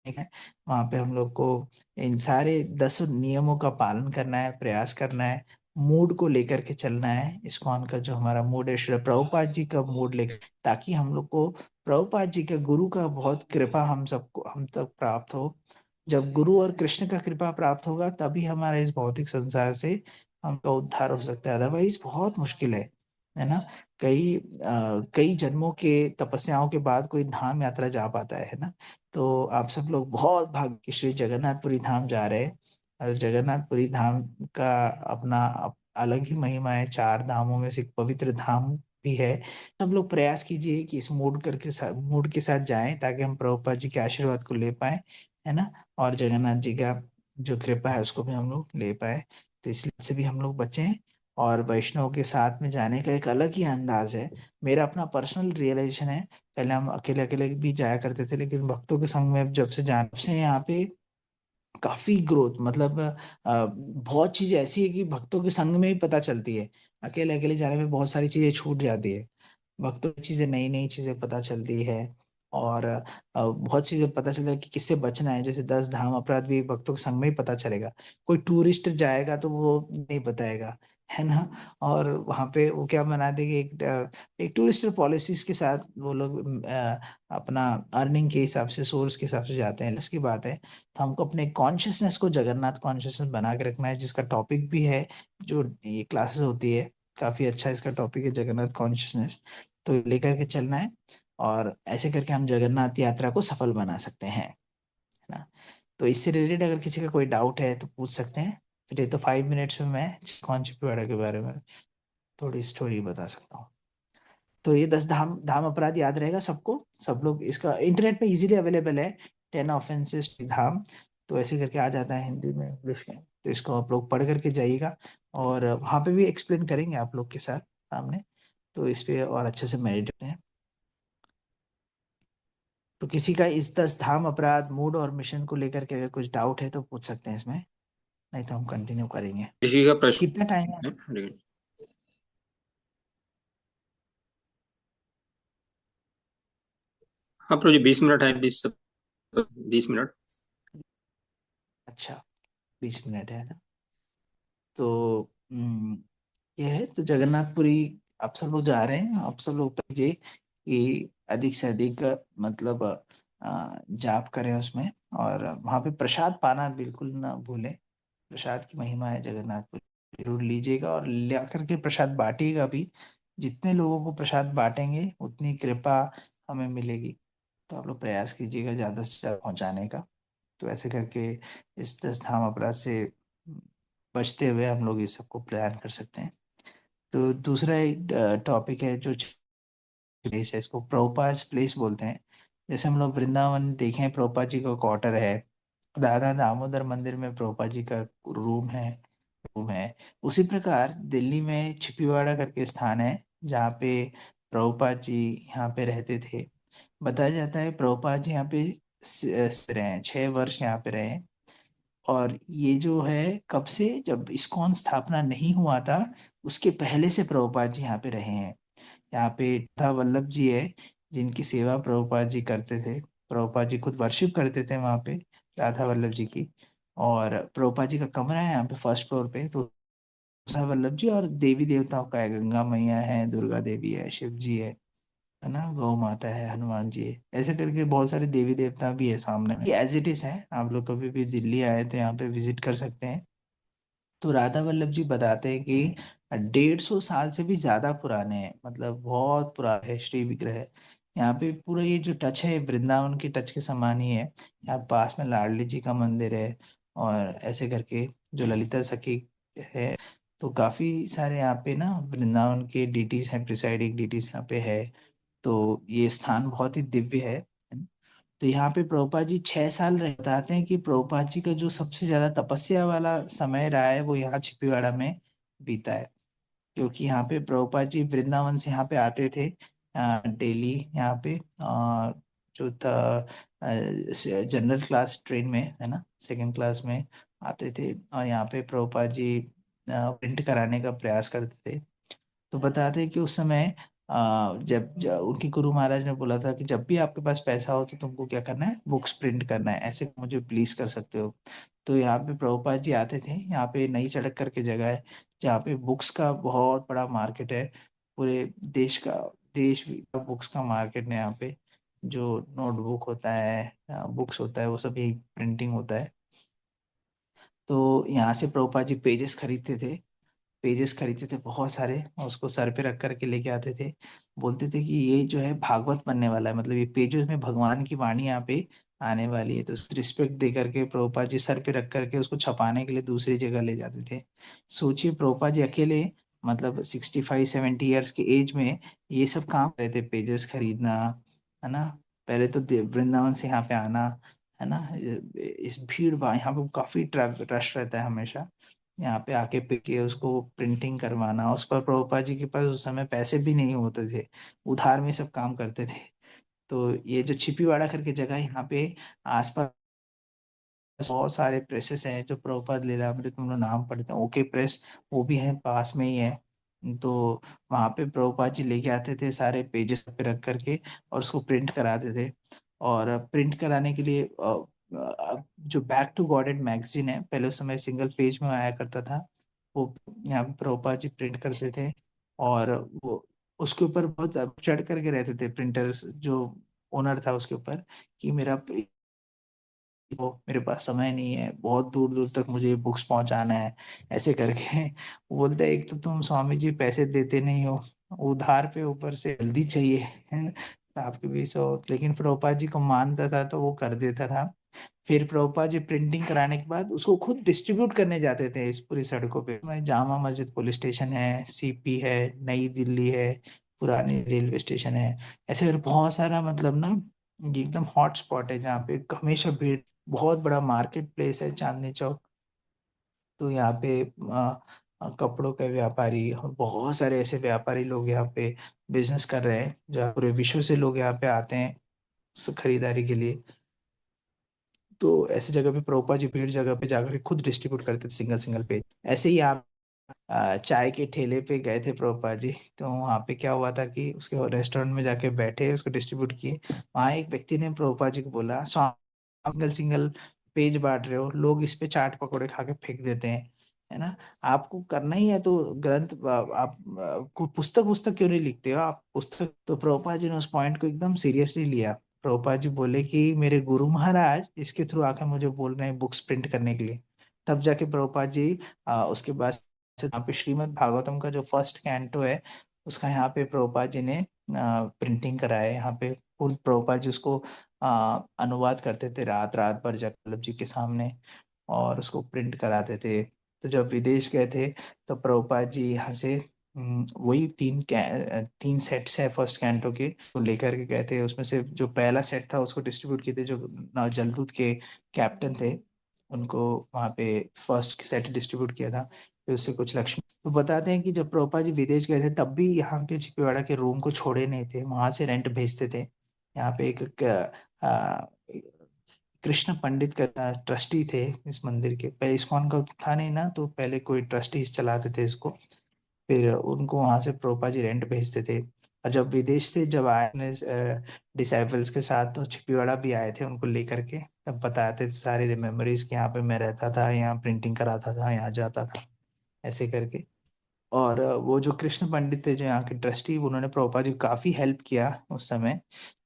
है। वहां पे हम लोग को इन सारे 10 नियमों का पालन करना है, प्रयास करना है, मूड को लेकर के चलना है। इस्कॉन का जो हमारा मूड है, श्री प्रभुपाद जी का मूड लेकर, ताकि हम लोग को प्रभुपाद जी के गुरु का बहुत कृपा हम तक प्राप्त हो। जब गुरु और कृष्ण का कृपा प्राप्त होगा, तभी हमारा इस भौतिक संसार से हमका उद्धार हो सकता है, अदरवाइज बहुत मुश्किल है। है ना। कई जन्मों के तपस्याओं के बाद कोई धाम यात्रा जा पाता है ना। तो आप सब लोग बहुत भाग्य के श्री जगन्नाथपुरी धाम जा रहे हैं। और जगन्नाथपुरी धाम का अपना अलग ही महिमा है, चार धामों में से एक पवित्र धाम भी है। सब लोग प्रयास कीजिए कि इस मूड के साथ जाएं, ताकि हम प्रभुपाद जी के आशीर्वाद को ले पाए, है ना। और जगन्नाथ जी का जो कृपा है उसको भी हम लोग ले पाए। तो इसलिए से भी हम लोग बचें। और वैष्णव के साथ में जाने का एक अलग ही अंदाज है। मेरा अपना पर्सनल रियलाइजेशन है, पहले हम अकेले अकेले भी जाया करते थे, लेकिन भक्तों के संग में अब जब से जाने से यहाँ पे काफी ग्रोथ, मतलब बहुत चीज ऐसी है कि भक्तों के संग में ही पता चलती है। अकेले अकेले जाने में बहुत सारी चीजें छूट जाती है। वक्त तो चीजें, नई नई चीजें पता चलती है। और बहुत चीजें पता चलता है कि किससे बचना है। जैसे 10 धाम अपराध भी भक्तों के संग में ही पता चलेगा। कोई टूरिस्ट जाएगा तो वो नहीं बताएगा, है ना। और वहाँ पे वो क्या बना देंगे, एक टूरिस्ट पॉलिसीज के साथ वो लोग अपना अर्निंग के हिसाब से, सोर्स के हिसाब से जाते हैं, इसकी बात है। तो हमको अपने कॉन्शियसनेस को जगन्नाथ कॉन्शियसनेस बना के रखना है, जिसका टॉपिक भी है, जो ये क्लासेस होती है। काफी अच्छा इसका टॉपिक है, जगन्नाथ कॉन्शियसनेस। तो लेकर के चलना है। और ऐसे करके हम जगन्नाथ यात्रा को सफल बना सकते हैं, है ना। तो इससे रिलेटेड अगर किसी का कोई डाउट है तो पूछ सकते हैं। फिर ये तो 5 मिनट्स में मैं कौन चिपवाड़ा के बारे में थोड़ी स्टोरी बता सकता हूँ। तो ये 10 धाम धाम अपराध याद रहेगा सबको। सब लोग, इसका इंटरनेट पे इजीली अवेलेबल है, 10 ऑफेंसेस धाम। तो ऐसे करके आ जाता है हिंदी में, इंग्लिश में। तो इसको आप लोग पढ़ करके जाइएगा। और वहाँ पे भी एक्सप्लेन करेंगे आप लोग के साथ सामने। तो इस पे और अच्छे से मेडिटेट हैं। तो किसी का इस 10 धाम अपराध मूड और मिशन को लेकर के अगर कुछ डाउट है तो पूछ सकते हैं इसमें, नहीं तो हम कंटिन्यू करेंगे। किसी का कितना टाइम है? प्रश्न है? हाँ प्रभु जी, 20 मिनट है, 20 मिनट। अच्छा, 20 मिनट है ना। तो ये है तो जगन्नाथपुरी आप सब लोग जा रहे हैं, आप सब लोग भेजिए कि अधिक से अधिक मतलब जाप करें उसमें। और वहाँ पे प्रसाद पाना बिल्कुल ना भूलें। प्रसाद की महिमा है जगन्नाथपुरी, जरूर लीजिएगा और ले करके प्रसाद बांटिएगा भी। जितने लोगों को प्रसाद बांटेंगे उतनी कृपा हमें मिलेगी। तो आप लोग प्रयास कीजिएगा ज़्यादा से ज़्यादा पहुँचाने का। तो ऐसे करके इस 10 धाम अपराध से बचते हुए हम लोग इस सबको प्लान कर सकते हैं। तो दूसरा एक टॉपिक है जो प्लेस है, इसको प्रभुपाद प्लेस बोलते हैं। जैसे हम लोग वृंदावन देखें, प्रभुपाद जी का क्वार्टर है। राधा दामोदर मंदिर में प्रभुपाद जी का रूम है। उसी प्रकार दिल्ली में छिपीवाड़ा करके स्थान है, जहाँ पे प्रभुपाद जी यहाँ पे रहते थे। बताया जाता है प्रभुपाद जी यहाँ पे रहे हैं, 6 वर्ष यहाँ पे रहे हैं। और ये जो है कब से, जब इस्कॉन स्थापना नहीं हुआ था उसके पहले से प्रभुपाद जी यहाँ पे रहे हैं। यहाँ पे राधा वल्लभ जी है, जिनकी सेवा प्रभुपाद जी करते थे। प्रभुपाद जी खुद वर्शिप करते थे वहाँ पे, राधा वल्लभ जी की। और प्रभुपाद जी का कमरा है यहाँ पे फर्स्ट फ्लोर पे। तो राधा वल्लभ जी और देवी देवताओं का है, गंगा मैया है, दुर्गा देवी है, शिव जी है ना, गौ माता है, हनुमान जी है। ऐसे करके बहुत सारे देवी देवता भी है सामने में, एज इट इज है। आप लोग कभी भी दिल्ली आए तो यहाँ पे विजिट कर सकते हैं। तो राधा वल्लभ जी बताते हैं कि 150 साल से भी ज्यादा पुराने हैं, मतलब बहुत पुराने है श्री विग्रह है। यहाँ पे पूरा ये जो टच है वृंदावन के टच के समान ही है। यहाँ पास में लाडली जी का मंदिर है। और ऐसे करके जो ललिता सखी है। तो काफी सारे यहाँ पे ना वृंदावन के डीटीज हैं, प्रिसाइडिंग डीटीज यहाँ पे है। तो ये स्थान बहुत ही दिव्य है। तो यहाँ पे प्रभुपाद जी 6 साल रहे। बताते हैं कि प्रभुपाद जी का जो सबसे ज्यादा तपस्या वाला समय रहा है वो यहाँ छिपीवाड़ा में बीता है। क्योंकि यहाँ पे प्रभुपाद जी वृंदावन से यहाँ पे आते थे डेली यहाँ पे, जो था जनरल क्लास ट्रेन में, है ना, सेकंड क्लास में आते थे। और यहाँ पे प्रभुपाद जी प्रिंट कराने का प्रयास करते थे। तो बताते हैं कि उस समय जब उनके गुरु महाराज ने बोला था कि जब भी आपके पास पैसा हो तो तुमको क्या करना है, बुक्स प्रिंट करना है, ऐसे मुझे प्लीज कर सकते हो। तो यहाँ पे प्रभुपाद जी आते थे। यहाँ पे नई सड़क करके जगह है, जहाँ पे बुक्स का बहुत बड़ा मार्केट है। पूरे देश का बुक्स का मार्केट है यहाँ पे। जो नोटबुक होता है, बुक्स होता है, वो सब यही प्रिंटिंग होता है। तो यहाँ से प्रभुपाद जी पेजेस खरीदते थे। पेजेस खरीदते थे बहुत सारे और उसको सर पे रख करके लेके आते थे। बोलते थे कि ये जो है भागवत बनने वाला है, मतलब ये पेजेस में भगवान की वाणी यहाँ पे आने वाली है। तो रिस्पेक्ट दे करके प्रभुपाद जी सर पे रख करके उसको छपाने के लिए दूसरी जगह ले जाते थे। सोचिए प्रभुपाद जी अकेले मतलब 65-70 ईयर्स के एज में ये सब काम कर रहे थे, पेजेस खरीदना, है ना। पहले तो वृंदावन से यहाँ पे आना, है ना। इस भीड़ भाड़ यहाँ पे काफी रश रहता है हमेशा। यहाँ पे आके के उसको प्रिंटिंग करवाना, उस पर प्रभुपाद जी के पास उस समय पैसे भी नहीं होते थे, उधार में सब काम करते थे। तो ये जो छिपीवाड़ा करके जगह है यहाँ पे आसपास बहुत सारे प्रेसेस हैं जो प्रभुपाद लीलामृत हम लोग नाम पढ़ते हैं, ओके प्रेस, वो भी है पास में ही है। तो वहाँ पे प्रभुपाद जी लेके आते थे सारे पेजेस पे रख करके और उसको प्रिंट कराते थे। और प्रिंट कराने के लिए जो बैक टू गॉडेड मैगजीन है, पहले उस समय सिंगल पेज में आया करता था, वो यहाँ पे प्रभुपाद जी प्रिंट करते थे। और वो उसके ऊपर बहुत चढ़ करके रहते थे प्रिंटर्स, जो ओनर था उसके ऊपर, कि मेरा तो मेरे पास समय नहीं है, बहुत दूर दूर तक मुझे बुक्स पहुंचाना है, ऐसे करके वो बोलते हैं, एक तो तुम स्वामी जी पैसे देते नहीं हो, उधार पे ऊपर से जल्दी चाहिए, है ना। तो आपके भी सो, लेकिन प्रभुपाद जी को मानता था तो वो कर देता था। फिर प्रभुपाद जी प्रिंटिंग कराने के बाद उसको खुद डिस्ट्रीब्यूट करने जाते थे इस पूरी सड़कों पे। मैं जामा मस्जिद पुलिस स्टेशन है, सीपी है, नई दिल्ली है, पुरानी रेलवे स्टेशन है, ऐसे करके बहुत सारा, मतलब ना ये एकदम हॉट स्पॉट है जहाँ पे हमेशा भीड़। बहुत बड़ा मार्केट प्लेस है चांदनी चौक। तो यहाँ पे कपड़ों के व्यापारी और बहुत सारे ऐसे व्यापारी लोग यहाँ पे बिजनेस कर रहे हैं, जहाँ पूरे विश्व से लोग यहाँ पे आते हैं खरीदारी के लिए। तो ऐसी जगह पे प्रभुपाद जी भीड़ जगह पे जाकर के खुद डिस्ट्रीब्यूट करते थे सिंगल सिंगल पेज। ऐसे ही आप चाय के ठेले पे गए थे प्रभुपाद जी, तो वहाँ पे क्या हुआ था कि उसके रेस्टोरेंट में जाके बैठे, उसको डिस्ट्रीब्यूट किए। वहाँ एक व्यक्ति ने प्रभुपाद जी को बोला, सिंगल सिंगल पेज बांट रहे हो, लोग इस पे चाट पकौड़े खा के फेंक देते हैं, है ना। आपको करना ही है तो ग्रंथ आप पुस्तक पुस्तक क्यों नहीं लिखते हो आप पुस्तक। तो प्रभुपाद जी ने उस पॉइंट को एकदम सीरियसली लिया। प्रभुपाद जी बोले कि मेरे गुरु महाराज इसके थ्रू आकर मुझे बोल रहे हैं बुक्स प्रिंट करने के लिए। तब जाके प्रभुपाद जी उसके बाद से यहाँ पे श्रीमद् भागवतम का जो फर्स्ट कैंटो है उसका यहाँ पे प्रभुपाद जी ने प्रिंटिंग कराया है। यहाँ पे खुद प्रभुपाद जी उसको अनुवाद करते थे रात रात भर जाकर वल्लभ जी के सामने, और उसको प्रिंट कराते थे। तो जब विदेश गए थे तो प्रभुपाद जी यहाँ से वही तीन सेट्स है फर्स्ट कैंटो के, तो लेकर के गए थे। उसमें से जो पहला सेट था उसको डिस्ट्रीब्यूट किए थे, जो जलदूत के कैप्टन थे उनको वहाँ पे फर्स्ट सेट डिस्ट्रीब्यूट किया था। फिर उससे कुछ लक्ष्मी तो बताते हैं कि जब प्रभुपाद जी विदेश गए थे तब भी यहाँ के छिपेवाड़ा के रूम को छोड़े नहीं थे, वहां से रेंट भेजते थे। यहाँ पे एक आ, कृष्ण पंडित का ट्रस्टी थे इस मंदिर के, पहले इस्कॉन का था नहीं ना, तो पहले कोई ट्रस्टी चलाते थे इसको। फिर उनको वहां से प्रभुपाद जी रेंट भेजते थे। और जब विदेश से जब आए अपने डिसाइपल्स के साथ, तो छिपीवाड़ा भी आए थे उनको लेकर के, तब बताते थे सारी मेमोरीज कि यहाँ पे मैं रहता था, यहाँ प्रिंटिंग कराता था, यहाँ जाता था, ऐसे करके। और वो जो कृष्ण पंडित थे जो यहाँ के ट्रस्टी, उन्होंने प्रभुपाद जी को काफी हेल्प किया उस समय।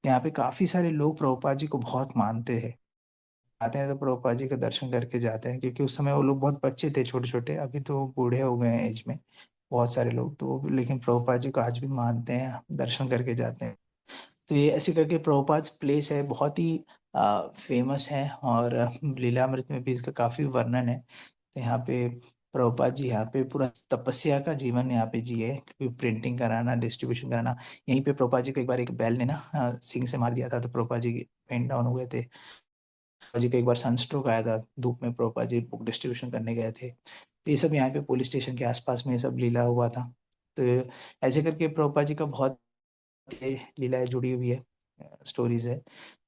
यहाँ पे काफी सारे लोग प्रभुपाद जी को बहुत मानते हैं, आते हैं तो प्रभुपाद जी का दर्शन करके जाते हैं, क्योंकि उस समय वो लोग बहुत बच्चे थे छोटे छोटे, अभी तो बूढ़े हो गए हैं एज में बहुत सारे लोग, तो वो लेकिन प्रभुपाद जी को आज भी मानते हैं, दर्शन करके जाते हैं। तो ये ऐसे करके प्रभुपाद प्लेस है, बहुत ही फेमस है। और लीलामृत में भी इसका काफी वर्णन है। तो यहाँ पे प्रभुपाद जी यहाँ पे पूरा तपस्या का जीवन यहाँ पे जिए, क्योंकि प्रिंटिंग कराना, डिस्ट्रीब्यूशन कराना। यहीं पे प्रभुपाद जी को एक बार एक बैल ने ना सिंग से मार दिया था, तो प्रभुपाद जी पेन डाउन हुए थे। प्रभुपाद जी को एक बार सनस्ट्रोक आया था धूप में, प्रभुपाद जी बुक डिस्ट्रीब्यूशन करने गए थे। तो ये सब यहाँ पे पुलिस स्टेशन के आसपास में ये सब लीला हुआ था। तो ऐसे करके प्रभुपाद जी का बहुत लीलाएं जुड़ी हुई है, स्टोरीज है।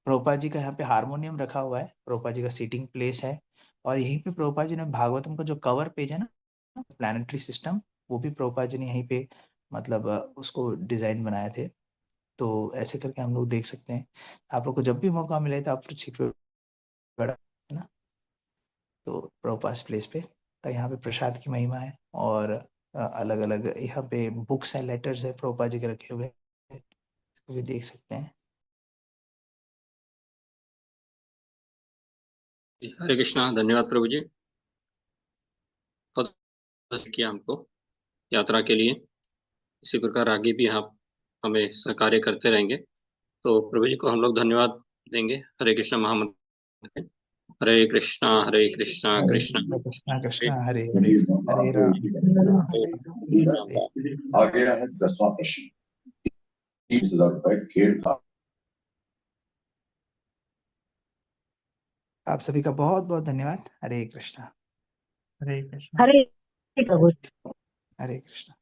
प्रभुपाद जी का यहाँ पे हारमोनियम रखा हुआ है, प्रभुपाद जी का सीटिंग प्लेस है। और यहीं पे प्रभुपाद जी ने भागवतम का जो कवर पेज है ना, प्लानिटरी सिस्टम, वो भी प्रभुपाद जी ने यहीं पे मतलब उसको डिजाइन बनाए थे। तो ऐसे करके हम लोग देख सकते हैं। आप लोग को जब भी मौका मिले तो आप बड़ा, है ना। तो प्रभुपाद प्लेस पे, तो यहाँ पे प्रसाद की महिमा है। और अलग अलग यहाँ पे बुक्स है, लेटर्स है प्रभुपाद जी के रखे हुए, इसको भी देख सकते हैं। हरे कृष्णा, धन्यवाद प्रभु जी, बहुत अच्छा किया हमको। यात्रा के लिए। इसी प्रकार आगे भी आप हमें सहकार्य करते रहेंगे। तो प्रभु जी को हम लोग धन्यवाद देंगे हरे कृष्ण महामंत्र में। हरे कृष्णा कृष्णा कृष्णा कृष्णा हरे हरे हरे हरे राम राम हरे हरे। आ गया है 10वां प्रश्न। 30,000 रुपए खेल का। आप सभी का बहुत बहुत धन्यवाद। हरे कृष्णा हरे कृष्ण। हरे प्रभु। हरे कृष्णा।